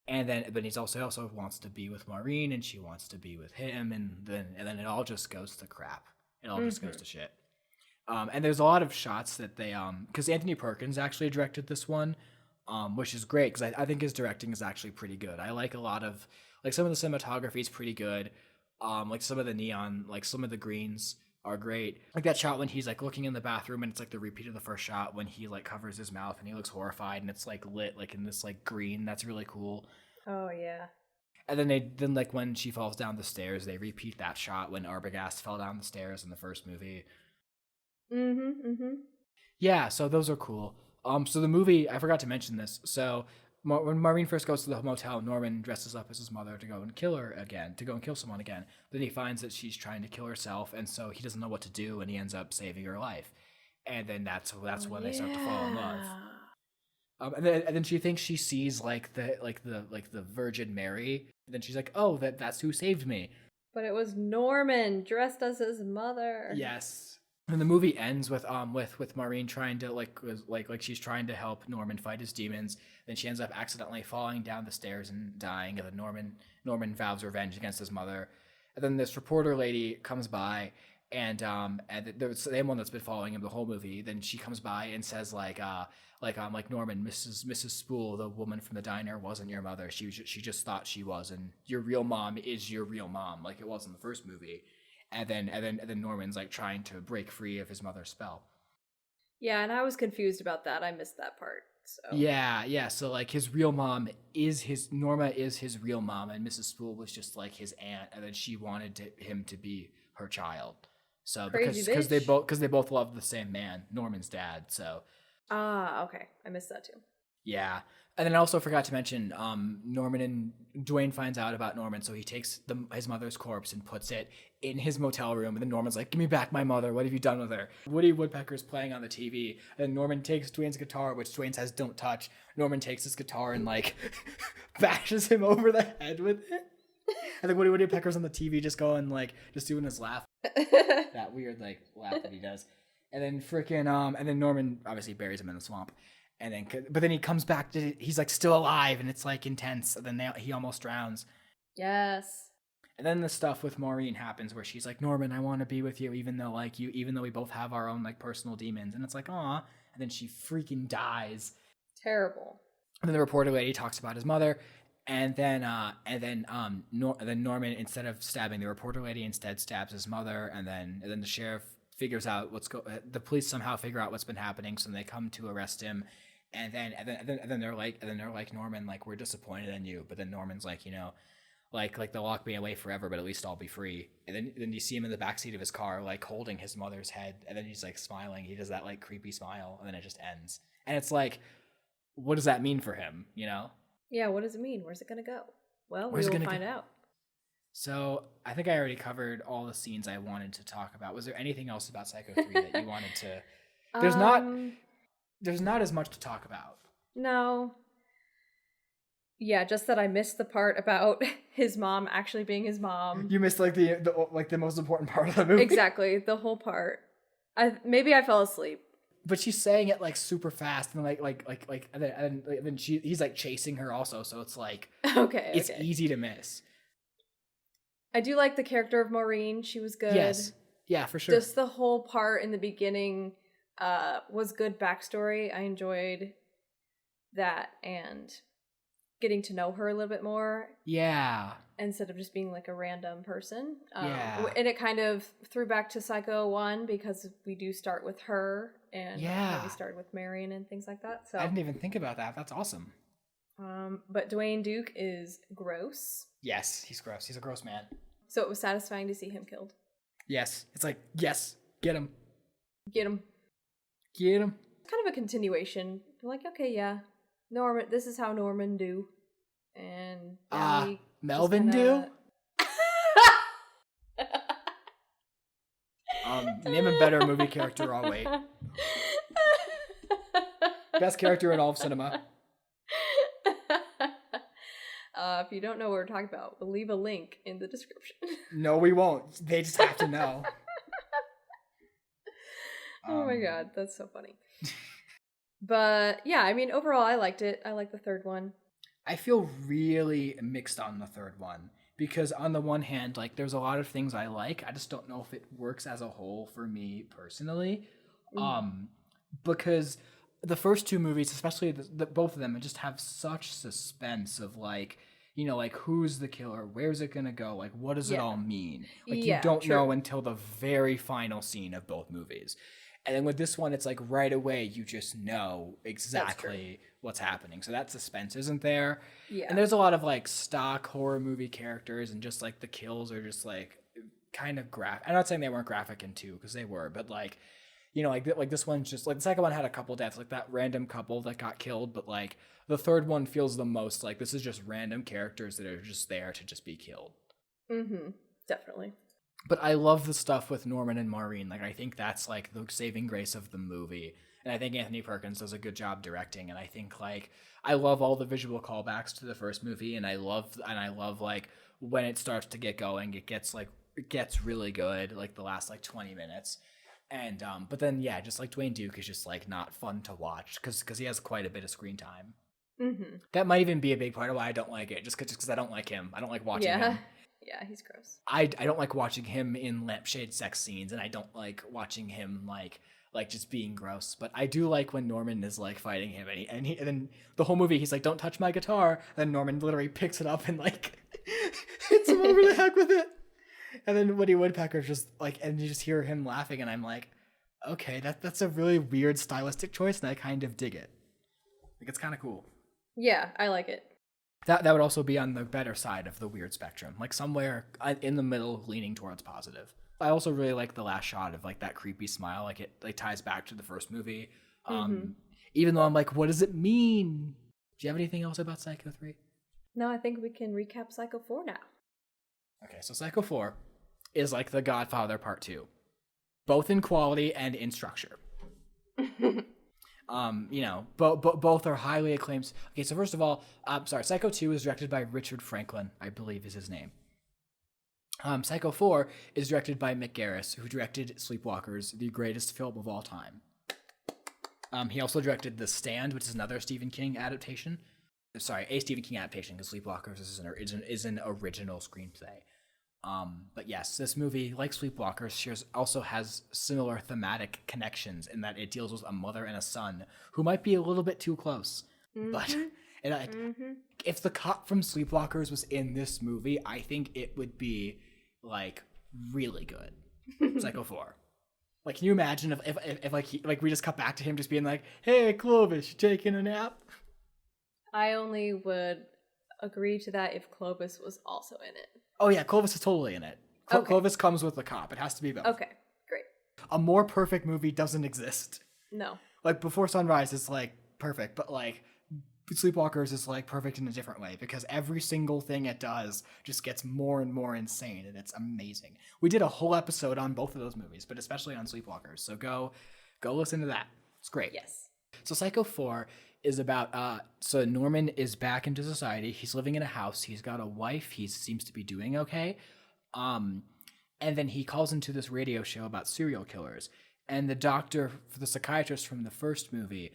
and then but he's also wants to be with Maureen, and she wants to be with him, and then it all just goes to crap. It all just goes to shit. And there's a lot of shots that they because Anthony Perkins actually directed this one, which is great because I think his directing is actually pretty good. I like a lot of like some of the cinematography is pretty good. Like some of the neon, like some of the greens are great. Like that shot when he's like looking in the bathroom, and it's like the repeat of the first shot when he like covers his mouth and he looks horrified, and it's like lit like in this like green. That's really cool. Oh yeah. And then like when she falls down the stairs, they repeat that shot when Arbogast fell down the stairs in the first movie. Yeah, so those are cool. So the movie, I forgot to mention this. So when Maureen first goes to the motel, Norman dresses up as his mother to go and kill someone again. Then he finds that she's trying to kill herself, and so he doesn't know what to do, and he ends up saving her life. And then that's when they start to fall in love. And then she thinks she sees like the Virgin Mary, and then she's like, "Oh, that's who saved me." But it was Norman dressed as his mother. Yes. And the movie ends with Maureen trying to like she's trying to help Norman fight his demons. Then she ends up accidentally falling down the stairs and dying. And then Norman vows revenge against his mother. And then this reporter lady comes by, and the same one that's been following him the whole movie. Then she comes by and says like Norman, Mrs. Spool, the woman from the diner, wasn't your mother. She just thought she was, and your real mom is your real mom, like it was in the first movie. And then Norman's like trying to break free of his mother's spell. Yeah, and I was confused about that. I missed that part. So Yeah. So like his real mom is Norma is his real mom, and Mrs. Spool was just like his aunt, and then she wanted him to be her child. So because they both love the same man, Norman's dad. So okay, I missed that too. Yeah. And then I also forgot to mention, Norman and Dwayne finds out about Norman, so he takes his mother's corpse and puts it in his motel room. And then Norman's like, "Give me back my mother. What have you done with her?" Woody Woodpecker's playing on the TV, and Norman takes Dwayne's guitar, which Dwayne says don't touch. Norman takes his guitar and like bashes him over the head with it. And then Woody Woodpecker's on the TV just going like, just doing his laugh, that weird like laugh that he does. And then and then Norman obviously buries him in the swamp. But then he comes back he's like still alive, and it's like intense. And then he almost drowns. Yes. And then the stuff with Maureen happens where she's like, "Norman, I want to be with you, even though we both have our own like personal demons." And it's like, "Aw." And then she freaking dies. Terrible. And then the reporter lady talks about his mother, and then Norman, instead of stabbing the reporter lady, instead stabs his mother, and then the sheriff figures out the police somehow figure out what's been happening, so they come to arrest him. And then they're like, "Norman, like, we're disappointed in you." But then Norman's like, like they'll lock me away forever, but at least I'll be free. And then you see him in the backseat of his car, like holding his mother's head, and then he's like smiling. He does that like creepy smile, and then it just ends. And it's like, what does that mean for him? Yeah, what does it mean? Where's it gonna go? Well, we will find out. So I think I already covered all the scenes I wanted to talk about. Was there anything else about Psycho 3 that you wanted to? There's not as much to talk about. No. Yeah, just that I missed the part about his mom actually being his mom. You missed like the most important part of the movie. Exactly, the whole part. Maybe I fell asleep. But she's saying it like super fast, and and then he's like chasing her also, so it's like it's easy to miss. I do like the character of Maureen. She was good. Yes. Yeah, for sure. Just the whole part in the beginning was good backstory. I enjoyed that and getting to know her a little bit more. Yeah. Instead of just being like a random person. Yeah. And it kind of threw back to Psycho 1 because we do start with her and we started with Marion and things like that. So I didn't even think about that. That's awesome. But Dwayne Duke is gross. Yes, he's gross. He's a gross man. So it was satisfying to see him killed. Yes. It's like, yes, get him. Get him. Get him. Kind of a continuation. Like, okay, yeah. Norman, this is how Norman do. And Melvin do? Name a better movie character, I'll wait. Best character in all of cinema. If you don't know what we're talking about, we'll leave a link in the description. No, we won't. They just have to know. Oh my god, that's so funny. But yeah, I mean, overall, I liked it. I liked the third one. I feel really mixed on the third one. Because on the one hand, like, there's a lot of things I like. I just don't know if it works as a whole for me personally. Because the first two movies, especially both of them, just have such suspense of like, like who's the killer, where's it gonna go, like what does it all mean? Like you don't know until the very final scene of both movies. And then with this one, it's like right away you just know exactly what's happening. So that suspense isn't there. Yeah. And there's a lot of like stock horror movie characters, and just like the kills are just like kind of graphic. I'm not saying they weren't graphic in 2, because they were, but like, like this one's just like the second one had a couple deaths, like that random couple that got killed, but like the third one feels the most like this is just random characters that are just there to just be killed. Definitely. But I love the stuff with Norman and Maureen. Like I think that's like the saving grace of the movie. And I think Anthony Perkins does a good job directing. And I think like I love all the visual callbacks to the first movie, and I love like when it starts to get going, it gets really good, like the last like 20 minutes. And but then just like Dwayne Duke is just like not fun to watch because he has quite a bit of screen time. That might even be a big part of why I don't like it, just because I don't like him. I don't like watching him. Yeah, he's gross. I don't like watching him in lampshade sex scenes, and I don't like watching him like just being gross. But I do like when Norman is like fighting him, and then the whole movie he's like, "Don't touch my guitar." And then Norman literally picks it up and like hits him over the head with it. And then Woody Woodpecker's just like, and you just hear him laughing, and I'm like, okay, that's a really weird stylistic choice, and I kind of dig it. Like, it's kind of cool. Yeah, I like it. That would also be on the better side of the weird spectrum, like somewhere in the middle, leaning towards positive. I also really like the last shot of like that creepy smile, like it like ties back to the first movie. Even though I'm like, what does it mean? Do you have anything else about Psycho 3? No, I think we can recap Psycho 4 now. Okay, so Psycho 4 is like The Godfather Part 2, both in quality and in structure. Both are highly acclaimed. Okay, so first of all, Psycho 2 is directed by Richard Franklin, I believe is his name. Psycho 4 is directed by Mick Garris, who directed Sleepwalkers, the greatest film of all time. He also directed The Stand, which is another Stephen King adaptation. A Stephen King adaptation, because Sleepwalkers is an original screenplay. But yes, this movie, like Sleepwalkers, also has similar thematic connections in that it deals with a mother and a son who might be a little bit too close. But if the cop from Sleepwalkers was in this movie, I think it would be like really good. Psycho 4. Like, can you imagine if we just cut back to him just being like, "Hey, Clovis, you taking a nap?" I only would agree to that if Clovis was also in it. Oh yeah, Clovis is totally in it. Okay. Clovis comes with the cop. It has to be both. Okay, great. A more perfect movie doesn't exist. No. Like, Before Sunrise is like perfect, but like Sleepwalkers is like perfect in a different way because every single thing it does just gets more and more insane, and it's amazing. We did a whole episode on both of those movies, but especially on Sleepwalkers. So go listen to that. It's great. Yes. So Psycho 4 is about so Norman is back into society. He's living in a house. He's got a wife. He seems to be doing okay. And then he calls into this radio show about serial killers. And the psychiatrist from the first movie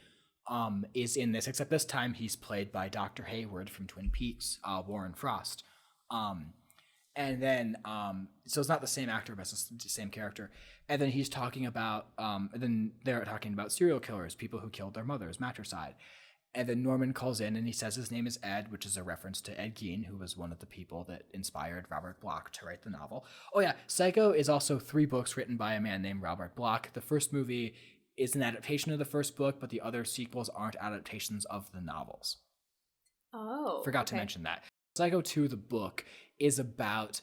is in this, except this time he's played by Dr. Hayward from Twin Peaks, Warren Frost. And then, so it's not the same actor, but it's the same character. And then he's talking about, then they're talking about serial killers, people who killed their mothers, matricide. And then Norman calls in and he says his name is Ed, which is a reference to Ed Gein, who was one of the people that inspired Robert Bloch to write the novel. Oh yeah, Psycho is also 3 books written by a man named Robert Bloch. The first movie is an adaptation of the first book, but the other sequels aren't adaptations of the novels. Oh, Forgot to mention that. Psycho 2, the book, is about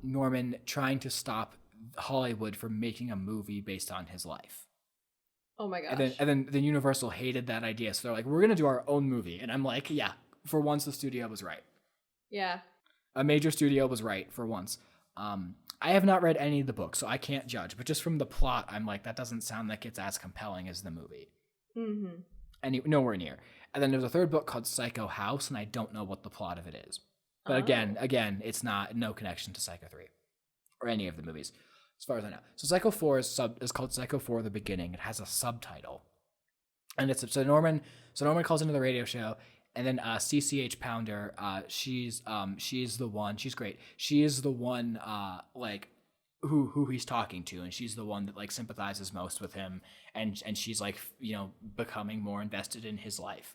Norman trying to stop Hollywood from making a movie based on his life. Oh my gosh. And then Universal hated that idea, so they're like, we're going to do our own movie. And I'm like, yeah, for once the studio was right. Yeah. A major studio was right for once. I have not read any of the books, so I can't judge. But just from the plot, I'm like, that doesn't sound like it's as compelling as the movie. Mm-hmm. Nowhere near. And then there's a third book called Psycho House, and I don't know what the plot of it is. But again, it's no connection to Psycho 3 or any of the movies, as far as I know. So Psycho 4 is called Psycho 4: The Beginning. It has a subtitle, and so Norman calls into the radio show, and then CCH Pounder, she's the one. She's great. She is the one like who he's talking to, and she's the one that like sympathizes most with him, and she's like becoming more invested in his life.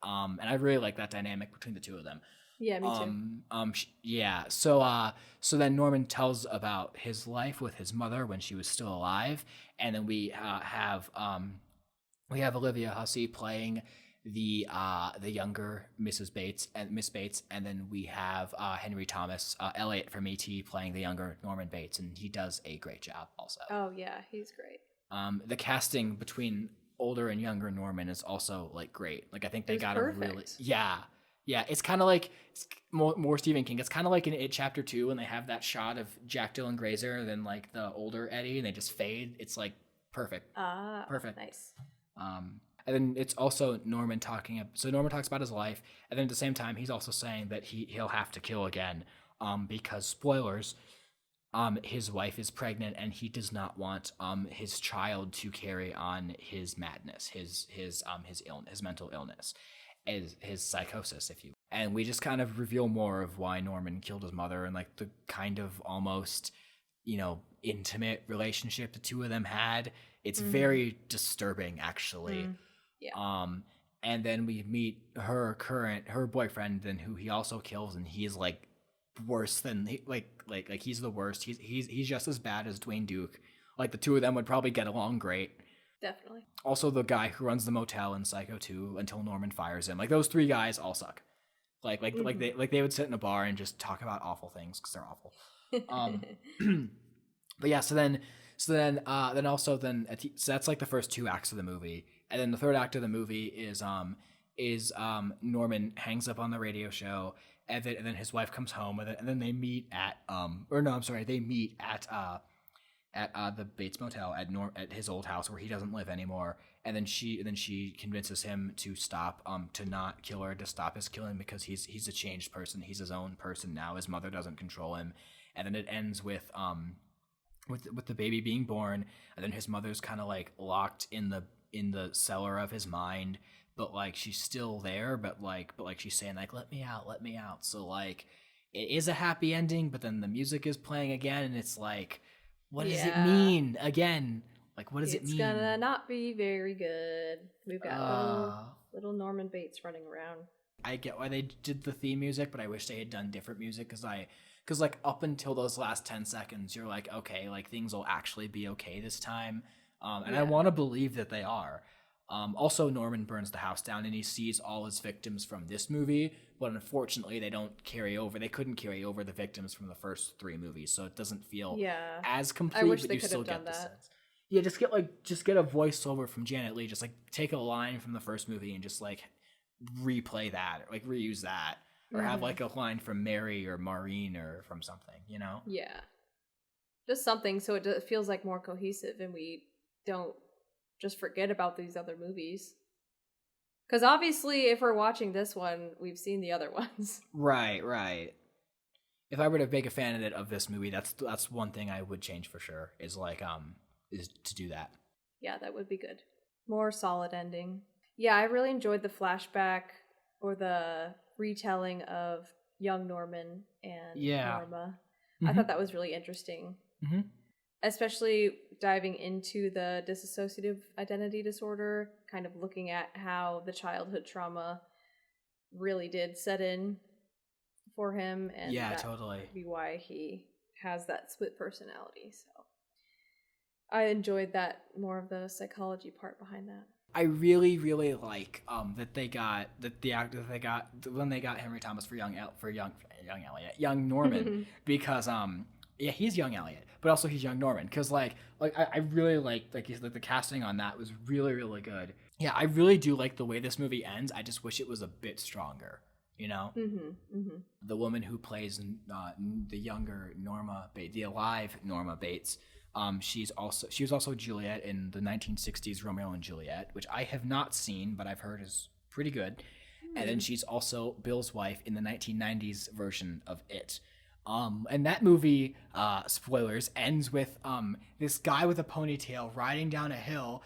And I really like that dynamic between the two of them. Yeah, me too. Yeah. So then Norman tells about his life with his mother when she was still alive, and then we have Olivia Hussey playing the younger Mrs. Bates and Miss Bates, and then we have Henry Thomas Elliott from E.T. playing the younger Norman Bates, and he does a great job also. Oh yeah, he's great. The casting between older and younger Norman is also like great. Like I think they got perfect. A really yeah. It's kind of like more Stephen King. It's kind of like in It Chapter 2 when they have that shot of Jack Dylan Grazer and then like the older Eddie and they just fade. It's like perfect. Perfect. Nice. And then it's also Norman talking. So Norman talks about his life, and then at the same time he's also saying that he'll have to kill again, because spoilers, his wife is pregnant and he does not want his child to carry on his madness, his illness, his mental illness, his psychosis, if you. And we just kind of reveal more of why Norman killed his mother and like the kind of almost intimate relationship the two of them had. It's very disturbing, actually. Yeah. And then we meet her boyfriend, then who he also kills, and he is like worse than he's the worst. He's just as bad as Dwayne Duke. Like the two of them would probably get along great. Definitely. Also, the guy who runs the motel in Psycho 2 until Norman fires him. Like those three guys all suck. Like they would sit in a bar and just talk about awful things because they're awful. But yeah, so that's like the first two acts of the movie, and then the third act of the movie is Norman hangs up on the radio show, and then his wife comes home, and then they meet at the Bates Motel at his old house where he doesn't live anymore, and then she convinces him to stop to not kill her, to stop his killing because he's a changed person, he's his own person now, his mother doesn't control him, and then it ends with the baby being born, and then his mother's kind of like locked in the cellar of his mind, but like she's still there, but she's saying like let me out. So like it is a happy ending, but then the music is playing again, and it's like, what does it mean again? Like what does it mean? It's gonna not be very good. We've got little Norman Bates running around. I get why they did the theme music, but I wish they had done different music because like up until those last 10 seconds, you're like, okay, like things will actually be okay this time. And I want to believe that they are. Also, Norman burns the house down and he sees all his victims from this movie, but unfortunately they don't carry over. They couldn't carry over the victims from the first three movies, so it doesn't feel as complete, I wish but they you could still have get done the that. sense. Yeah, just get a voiceover from Janet Leigh, just like take a line from the first movie and just like replay that, or like reuse that. Or have like a line from Mary or Maureen or from something, you know? Yeah. Just something so it feels like more cohesive and we don't just forget about these other movies. Because obviously, if we're watching this one, we've seen the other ones. Right. If I were to make a fan of this movie, that's one thing I would change for sure, is to do that. Yeah, that would be good. More solid ending. Yeah, I really enjoyed the flashback or the retelling of young Norman and Norma. I thought that was really interesting. Especially diving into the dissociative identity disorder, kind of looking at how the childhood trauma really did set in for him, and totally be why he has that split personality. So I enjoyed that, more of the psychology part behind that. I really, really like that they got the actor that they got when they got Henry Thomas for young Norman because he's young Elliot, but also he's young Norman, because I really like the casting on that was really, really good. Yeah, I really do like the way this movie ends. I just wish it was a bit stronger, you know. The woman who plays the younger Norma Bates, the alive Norma Bates. She was also Juliet in the 1960s Romeo and Juliet, which I have not seen, but I've heard is pretty good. And then she's also Bill's wife in the 1990s version of It. And that movie, spoilers, ends with this guy with a ponytail riding down a hill,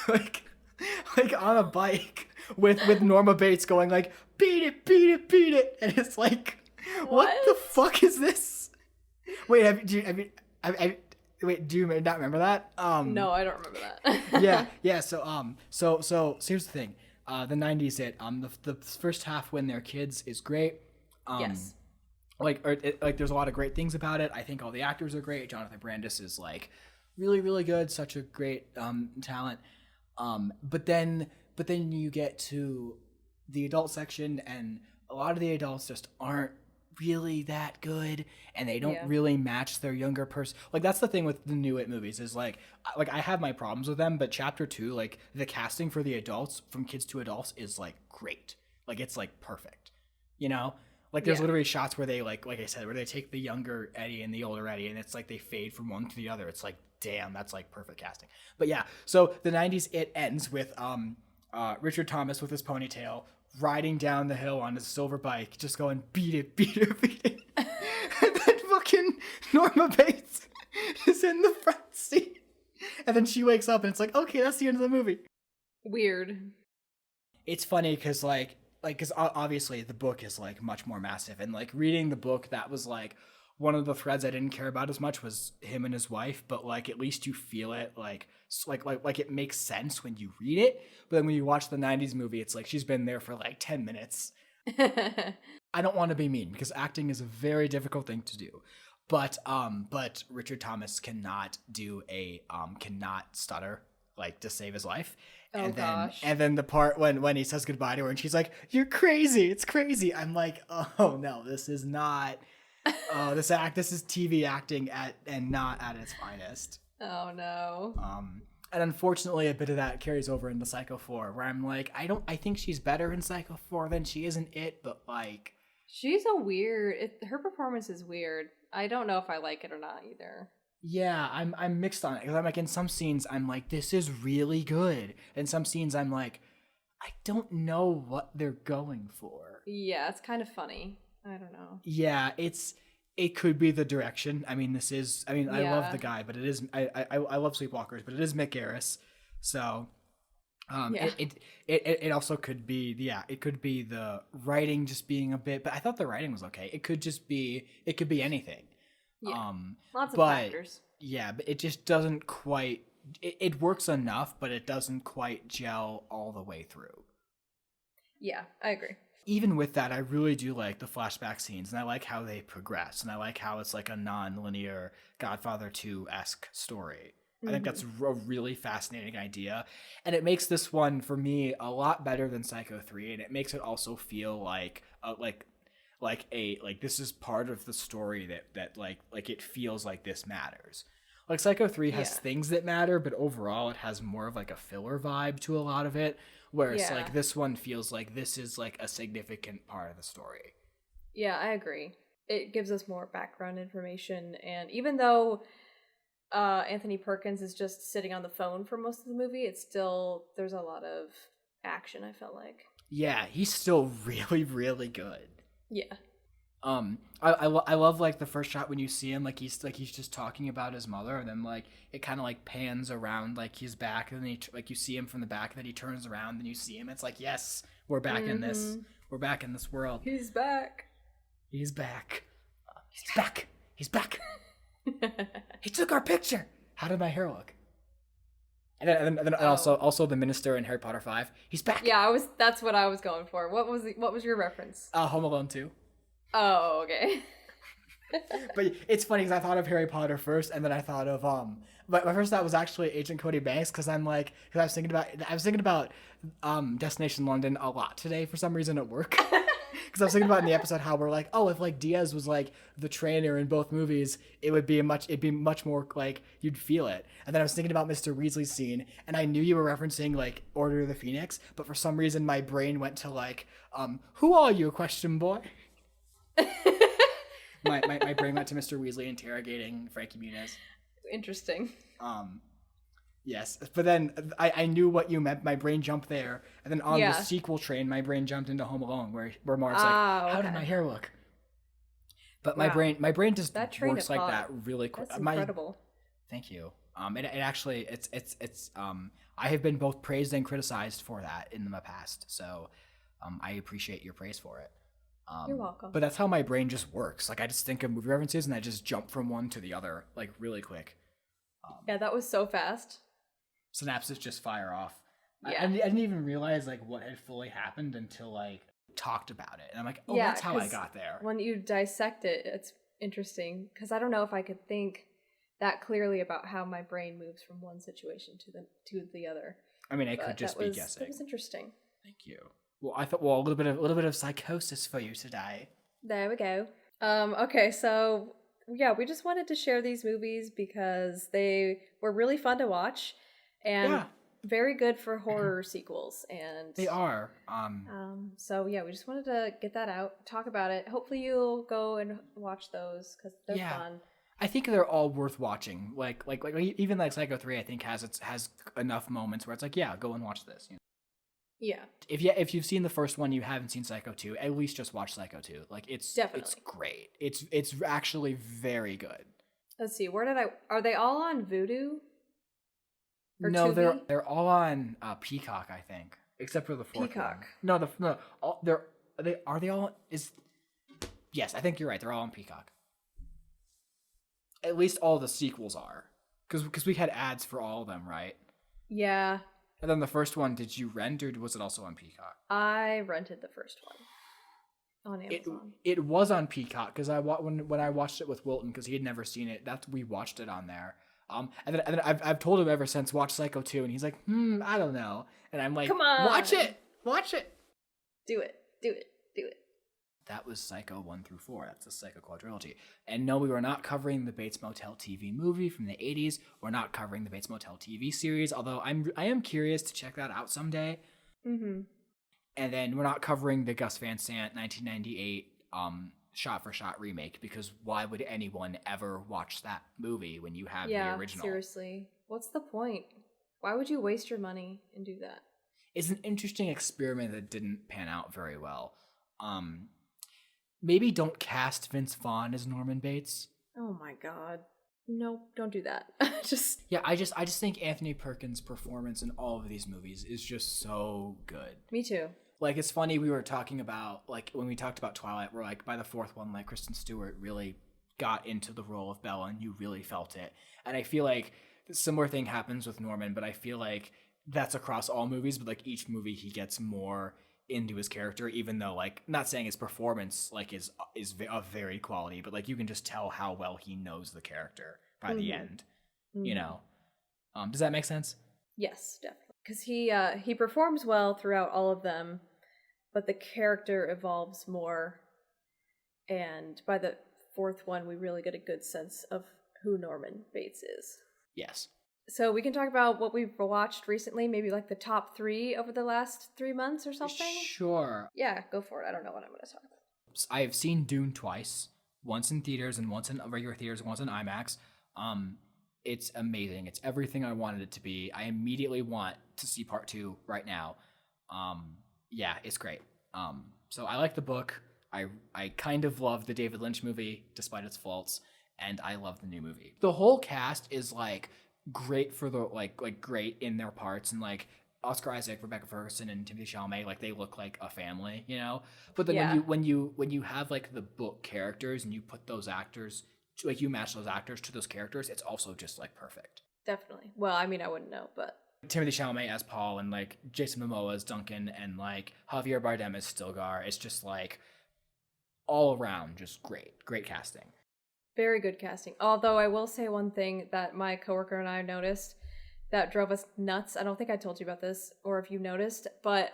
like on a bike with Norma Bates going like, beat it, and it's like, what the fuck is this? Wait, do you not remember that? No, I don't remember that. yeah. So here's the thing. The 90s It. The first half when they're kids is great. Yes. There's a lot of great things about it. I think all the actors are great. Jonathan Brandis is like really, really good. Such a great talent. But then you get to the adult section, and a lot of the adults just aren't really that good, and they don't really match their younger person. Like that's the thing with the new It movies is like I have my problems with them, but chapter 2, like the casting for the adults from kids to adults is like great. Like it's like perfect, you know. Like there's literally shots where they like I said, where they take the younger Eddie and the older Eddie, and it's like they fade from one to the other. It's like, damn, that's like perfect casting. But yeah, so the 90s It ends with Richard Thomas with his ponytail riding down the hill on his silver bike, just going beat it. And then fucking Norma Bates is in the front seat. And then she wakes up and it's like, okay, that's the end of the movie. Weird. It's funny because because obviously the book is like much more massive, and like reading the book, that was like one of the threads I didn't care about as much was him and his wife, but like at least you feel it, like it makes sense when you read it. But then when you watch the 90s movie, it's like she's been there for like 10 minutes. I don't want to be mean because acting is a very difficult thing to do. But Richard Thomas cannot cannot stutter like to save his life. Oh, gosh. And then the part when he says goodbye to her and she's like, "You're crazy. It's crazy." I'm like, "Oh no, this is not this is TV acting and not at its finest." Oh no. And unfortunately a bit of that carries over into Psycho 4 where I'm like, I think she's better in Psycho 4 than she is in It, but like she's her performance is weird. I don't know if I like it or not either. Yeah, I'm mixed on it because I'm like in some scenes I'm like this is really good, and some scenes I'm like I don't know what they're going for. Yeah, it's kind of funny. I don't know. Yeah, it could be the direction. I mean, I love the guy, but it is I love Sleepwalkers, but it is Mick Garris, so it also could be it could be the writing just being a bit, but I thought the writing was okay. It could be anything. Yeah. Lots of factors. Yeah, but it just doesn't quite it works enough, but it doesn't quite gel all the way through. Yeah, I agree. Even with that, I really do like the flashback scenes, and I like how they progress, and I like how it's like a non-linear Godfather 2-esque story. I think that's a really fascinating idea, and it makes this one for me a lot better than Psycho 3, and it makes it also feel like this is part of the story that it feels like this matters. Like Psycho 3 has things that matter, but overall it has more of like a filler vibe to a lot of it, whereas like this one feels like this is like a significant part of the story. Yeah, I agree. It gives us more background information, and even though Anthony Perkins is just sitting on the phone for most of the movie, there's a lot of action, I felt like. Yeah, he's still really, really good. Yeah. I love like the first shot when you see him, like he's just talking about his mother, and then like it kind of like pans around like he's back, and then you see him from the back, and then he turns around and you see him. It's like, yes, we're back in this. We're back in this world. He's back. He's back. He's back. He's back. He took our picture. How did my hair look? And then also the minister in Harry Potter 5. He's back. Yeah, that's what I was going for. What was your reference? Home Alone 2. Oh, okay. But it's funny because I thought of Harry Potter first, and then I thought of my first thought was actually Agent Cody Banks, because I was thinking about Destination London a lot today for some reason at work. Because I was thinking about in the episode how we're like, oh, if like Diaz was like the trainer in both movies, it'd be much more like you'd feel it. And then I was thinking about Mr. Weasley's scene, and I knew you were referencing like Order of the Phoenix, but for some reason my brain went to like, who are you, question boy? my brain went to Mr. Weasley interrogating Frankie Muniz. Interesting. Yes, but then I knew what you meant. My brain jumped there, and then on the sequel train, my brain jumped into Home Alone, where Mark's like, "How did my hair look?" But my brain just works like that really quick. That's incredible. Thank you. It actually it's I have been both praised and criticized for that in the past, so I appreciate your praise for it. You're welcome. But that's how my brain just works. Like I just think of movie references and I just jump from one to the other like really quick. Yeah, that was so fast. Synapses just fire off. Yeah. I didn't even realize like what had fully happened until like talked about it, and I'm like, oh, that's how I got there. When you dissect it, it's interesting because I don't know if I could think that clearly about how my brain moves from one situation to the other. I mean, I could just be guessing. That was interesting. Thank you. Well, I thought a little bit of psychosis for you today. There we go. Okay, so yeah, we just wanted to share these movies because they were really fun to watch and very good for horror sequels. And they are. So yeah, we just wanted to get that out, talk about it. Hopefully you'll go and watch those because they're fun. I think they're all worth watching. Like even like Psycho 3, I think has enough moments where it's like, yeah, go and watch this. You know? Yeah. If you've seen the first one, you haven't seen Psycho 2, at least just watch Psycho 2. Like it's great. It's actually very good. Let's see. Are they all on Vudu? Or no, Tubi? they're all on Peacock, I think, except for the fourth Peacock. one. Are they all? Yes, I think you're right. They're all on Peacock. At least all the sequels are, because we had ads for all of them, right? Yeah. And then the first one, did you rent or was it also on Peacock? I rented the first one. on Amazon. It was on Peacock because when I watched it with Wilton because he had never seen it. We watched it on there. And then I've told him ever since, watch Psycho 2, and he's like, I don't know. And I'm like, come on, watch it. Do it. That was Psycho 1 through 4. That's the Psycho Quadrilogy. And no, we were not covering the Bates Motel TV movie from the 80s. We're not covering the Bates Motel TV series, although I am curious to check that out someday. Mm-hmm. And then we're not covering the Gus Van Sant 1998 shot-for-shot remake, because why would anyone ever watch that movie when you have the original? Seriously. What's the point? Why would you waste your money and do that? It's an interesting experiment that didn't pan out very well. Maybe don't cast Vince Vaughn as Norman Bates. Oh my god. No, don't do that. I just think Anthony Perkins' performance in all of these movies is just so good. Me too. Like, it's funny, we were talking about, like, when we talked about Twilight, we're like, by the fourth one, like, Kristen Stewart really got into the role of Bella, and you really felt it. And I feel like a similar thing happens with Norman, but I feel like that's across all movies, but, like, each movie he gets more into his character, even though, like, not saying his performance, like, is of very quality, but, like, you can just tell how well he knows the character by the end, you know? Does that make sense? Yes, definitely. Because he performs well throughout all of them, but the character evolves more, and by the fourth one, we really get a good sense of who Norman Bates is. Yes. So we can talk about what we've watched recently, maybe like the top 3 over the last 3 months or something? Sure. Yeah, go for it. I don't know what I'm going to talk about. I have seen Dune twice, once in theaters and once in regular theaters, once in IMAX. It's amazing. It's everything I wanted it to be. I immediately want to see part 2 right now. Yeah, it's great. So I like the book. I kind of love the David Lynch movie, despite its faults, and I love the new movie. The whole cast is like great for the like great in their parts, and like Oscar Isaac, Rebecca Ferguson, and Timothée Chalamet, like they look like a family, you know. But then when you have like the book characters and you put those actors, like you match those actors to those characters, it's also just like perfect. Definitely. Well, I mean, I wouldn't know, but Timothée Chalamet as Paul, and like Jason Momoa as Duncan, and like Javier Bardem as Stilgar. It's just like all around just great casting. Very good casting. Although I will say one thing that my coworker and I noticed that drove us nuts. I don't think I told you about this, or if you noticed, but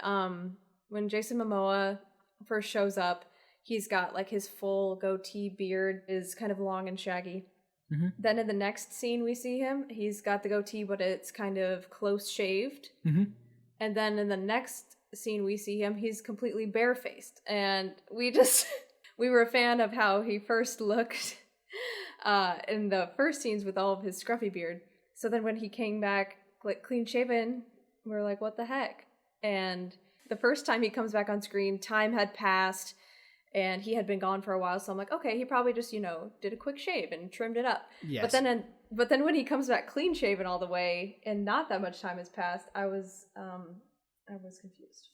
when Jason Momoa first shows up, he's got like his full goatee beard is kind of long and shaggy. Mm-hmm. Then in the next scene we see him, he's got the goatee, but it's kind of close shaved. Mm-hmm. And then in the next scene we see him, he's completely barefaced. And we were a fan of how he first looked in the first scenes with all of his scruffy beard. So then when he came back like clean shaven, we were like, what the heck? And the first time he comes back on screen, time had passed and he had been gone for a while. So I'm like, okay, he probably just, did a quick shave and trimmed it up. Yes. But then when he comes back clean shaven all the way and not that much time has passed, I was confused.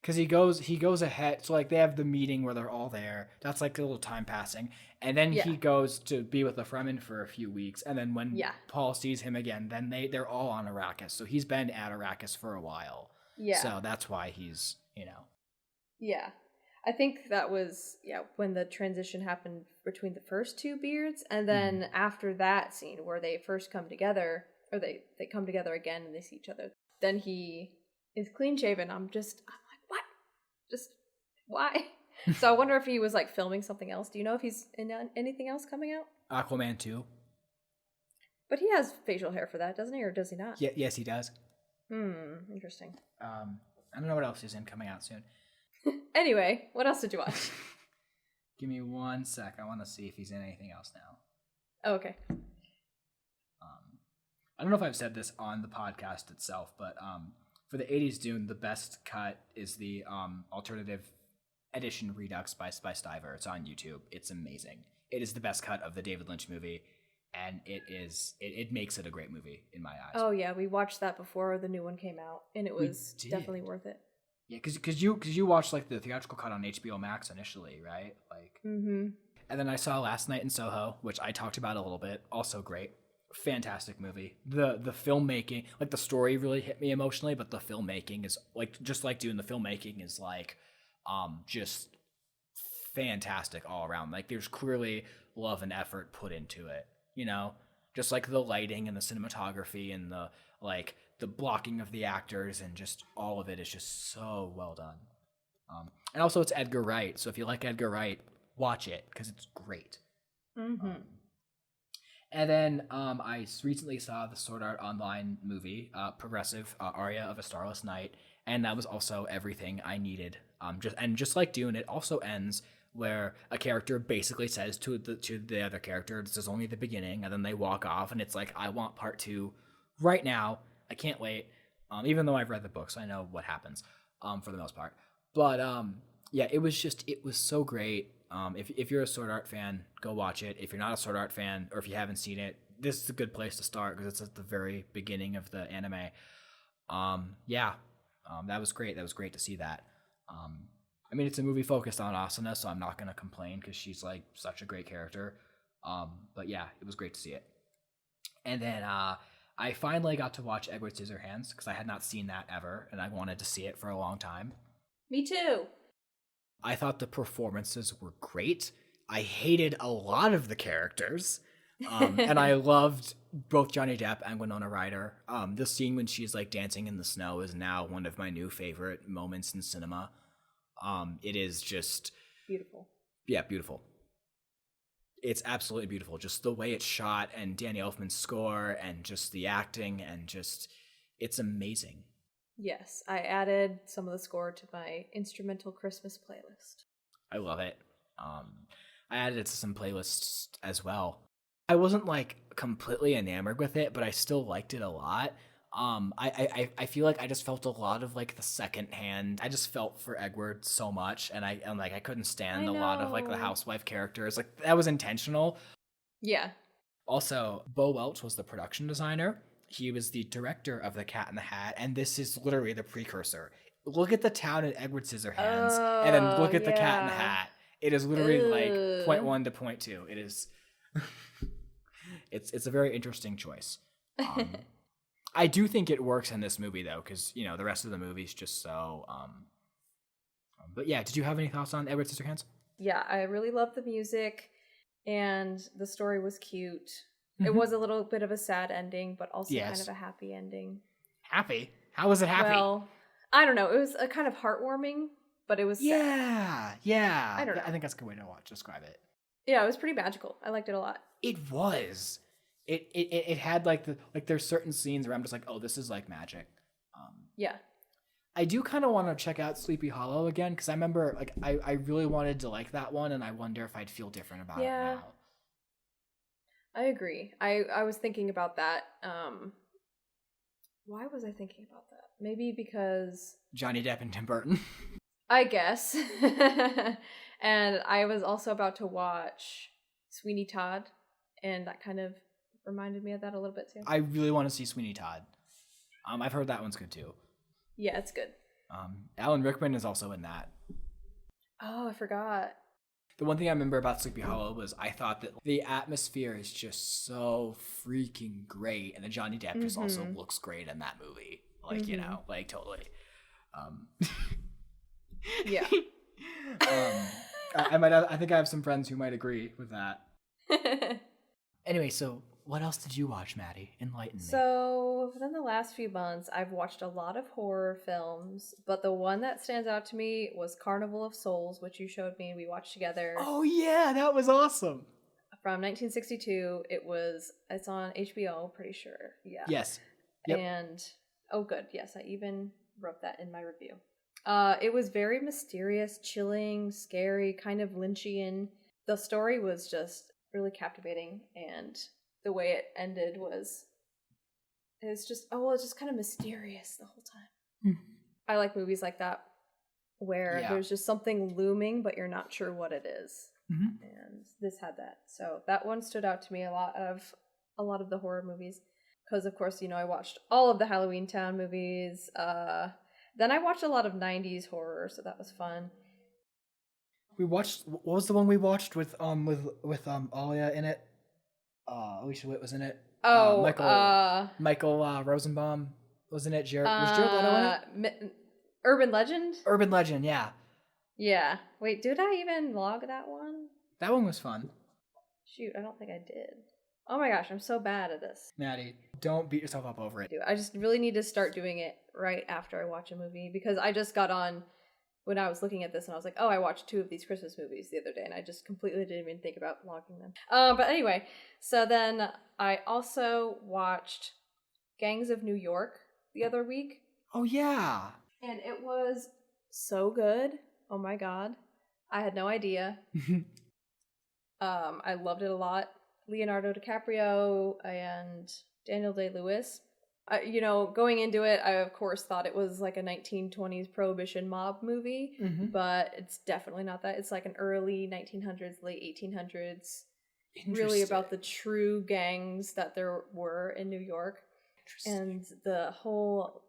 Because he goes ahead. So like they have the meeting where they're all there. That's like a little time passing. And then he goes to be with the Fremen for a few weeks. And then when Paul sees him again, then they're all on Arrakis. So he's been at Arrakis for a while. Yeah. So that's why he's, Yeah. I think that was, when the transition happened between the first 2 beards. And then after that scene where they first come together, or they come together again and they see each other, then he is clean shaven. I'm like, what? Just, why? So I wonder if he was like filming something else. Do you know if he's in anything else coming out? Aquaman 2. But he has facial hair for that, doesn't he? Or does he not? Yeah, yes, he does. Interesting. I don't know what else he's in coming out soon. Anyway, what else did you watch? Give me 1 sec. I want to see if he's in anything else now. Oh, okay. I don't know if I've said this on the podcast itself, but for the 80s Dune, the best cut is the alternative edition Redux by Stiver. It's on YouTube. It's amazing. It is the best cut of the David Lynch movie, and it makes it a great movie in my eyes. Oh yeah, we watched that before the new one came out, and it was definitely worth it. Yeah, because you watched like the theatrical cut on HBO Max initially, right? Like, and then I saw Last Night in Soho, which I talked about a little bit. Also great, fantastic movie. The filmmaking, like the story, really hit me emotionally, but the filmmaking is like just like doing the filmmaking is like just fantastic all around. Like there's clearly love and effort put into it, you know, just like the lighting and the cinematography and the blocking of the actors and just all of it is just so well done. And also it's Edgar Wright, so if you like Edgar Wright, watch it because it's great. And then I recently saw the Sword Art Online movie, Progressive, Aria of a Starless Night, and that was also everything I needed. Just like Dune, it also ends where a character basically says to the other character, "This is only the beginning," and then they walk off, and it's like, I want part 2 right now. I can't wait. Even though I've read the books, I know what happens for the most part. But yeah, it was so great. If you're a Sword Art fan, go watch it. If you're not a Sword Art fan, or if you haven't seen it, this is a good place to start because it's at the very beginning of the anime. That was great. That was great to see that. I mean, it's a movie focused on Asuna, so I'm not going to complain because she's like such a great character. But yeah, it was great to see it. And then I finally got to watch Edward Scissorhands because I had not seen that ever, and I wanted to see it for a long time. Me too. I thought the performances were great. I hated a lot of the characters. And I loved both Johnny Depp and Winona Ryder. The scene when she's like dancing in the snow is now one of my new favorite moments in cinema. It is just beautiful. Yeah, beautiful. It's absolutely beautiful. Just the way it's shot and Danny Elfman's score and just the acting and just, it's amazing. Yes, I added some of the score to my instrumental Christmas playlist. I love it. I added it to some playlists as well. I wasn't like completely enamored with it, but I still liked it a lot. I feel like I just felt a lot of like the secondhand. I just felt for Edward so much, and I couldn't stand a lot of like the housewife characters. Like that was intentional. Yeah. Also, Bo Welch was the production designer. He was the director of The Cat in the Hat, and this is literally the precursor. Look at the town in Edward Scissorhands, and then look at The Cat in the Hat. It is literally like point 1 to point 2. It is. It's a very interesting choice. I do think it works in this movie though, because you know the rest of the movie's just so. But yeah, did you have any thoughts on Edward Scissorhands? Yeah, I really loved the music, and the story was cute. Mm-hmm. It was a little bit of a sad ending, but also kind of a happy ending. Happy? How was it happy? Well, I don't know. It was a kind of heartwarming, but it was sad. Yeah. I don't know. I think that's a good way to describe it. Yeah, it was pretty magical. I liked it a lot. It was. It had like there's certain scenes where I'm just like, oh, this is like magic. Yeah. I do kind of want to check out Sleepy Hollow again because I remember like I really wanted to like that one, and I wonder if I'd feel different about it now. I agree. I was thinking about that. Why was I thinking about that? Maybe because Johnny Depp and Tim Burton. I guess. And I was also about to watch Sweeney Todd, and that kind of reminded me of that a little bit too. I really want to see Sweeney Todd. I've heard that one's good too. Yeah, it's good. Alan Rickman is also in that. Oh, I forgot. The one thing I remember about Sleepy Hollow was I thought that the atmosphere is just so freaking great, and the Johnny Depp just also looks great in that movie. Like, you know, like totally. Yeah. I think I have some friends who might agree with that. Anyway, so what else did you watch, Maddie? Enlighten me. So within the last few months, I've watched a lot of horror films, but the one that stands out to me was Carnival of Souls, which you showed me and we watched together. Oh yeah, that was awesome. From 1962. It's on HBO, pretty sure. Yeah. Yes. Yep. And oh good, yes, I even wrote that in my review. It was very mysterious, chilling, scary, kind of Lynchian. The story was just really captivating, and the way it ended was it's just kind of mysterious the whole time. I like movies like that where there's just something looming but you're not sure what it is. And this had that, so that one stood out to me a lot of the horror movies, because of course, you know, I watched all of the Halloween Town movies. Then I watched a lot of 90s horror, so that was fun. We watched, what was the one we watched with Alia in it? Alicia Witt was in it. Oh, Michael Rosenbaum was in it. Was Jared Leto in it? Urban Legend? Urban Legend, yeah. Yeah. Wait, did I even log that one? That one was fun. Shoot, I don't think I did. Oh my gosh, I'm so bad at this. Maddie, don't beat yourself up over it. I just really need to start doing it right after I watch a movie, because I just got on when I was looking at this and I was like, oh, I watched 2 of these Christmas movies the other day, and I just completely didn't even think about logging them. But anyway, so then I also watched Gangs of New York the other week. Oh, yeah. And it was so good. Oh my God. I had no idea. I loved it a lot. Leonardo DiCaprio and Daniel Day-Lewis. Going into it, I of course thought it was like a 1920s prohibition mob movie, but it's definitely not that. It's like an early 1900s, late 1800s, really about the true gangs that there were in New York. And the whole,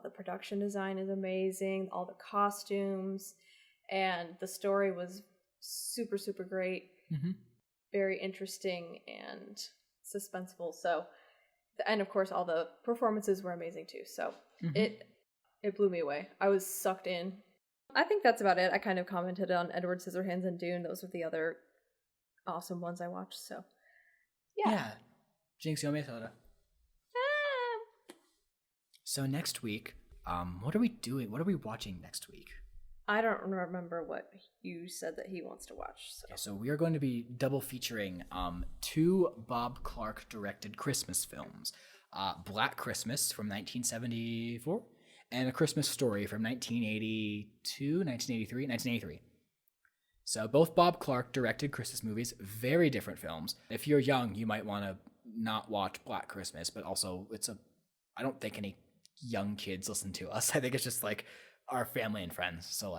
the production design is amazing, all the costumes, and the story was super, super great. Very interesting and suspenseful. So, and of course, all the performances were amazing too. So it blew me away. I was sucked in. I think that's about it. I kind of commented on Edward Scissorhands and Dune. Those are the other awesome ones I watched. So, yeah. Jinx, you owe me a soda. So next week, what are we doing? What are we watching next week? I don't remember what you said that he wants to watch. So we are going to be double featuring 2 Bob Clark directed Christmas films. Black Christmas from 1974 and A Christmas Story from 1983. So both Bob Clark directed Christmas movies, very different films. If you're young, you might want to not watch Black Christmas, but also I don't think any young kids listen to us. I think it's just like our family and friends. So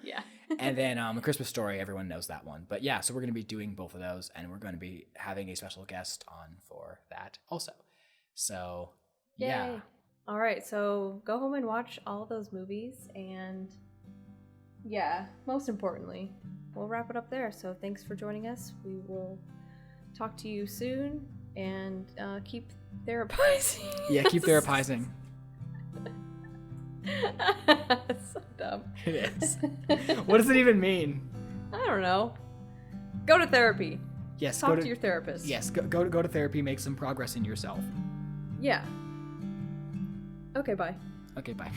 yeah. And then A Christmas Story, everyone knows that one. But yeah, so we're going to be doing both of those, and we're going to be having a special guest on for that also. So yeah. Yay. All right, so go home and watch all those movies, and yeah, most importantly, we'll wrap it up there. So thanks for joining us. We will talk to you soon, and keep therapizing. Yeah, keep therapizing. So dumb. It is. What does it even mean? I don't know. Go to therapy. Yes, talk to your therapist. Yes, go to therapy. Make some progress in yourself. Yeah. Okay, bye. Okay, bye.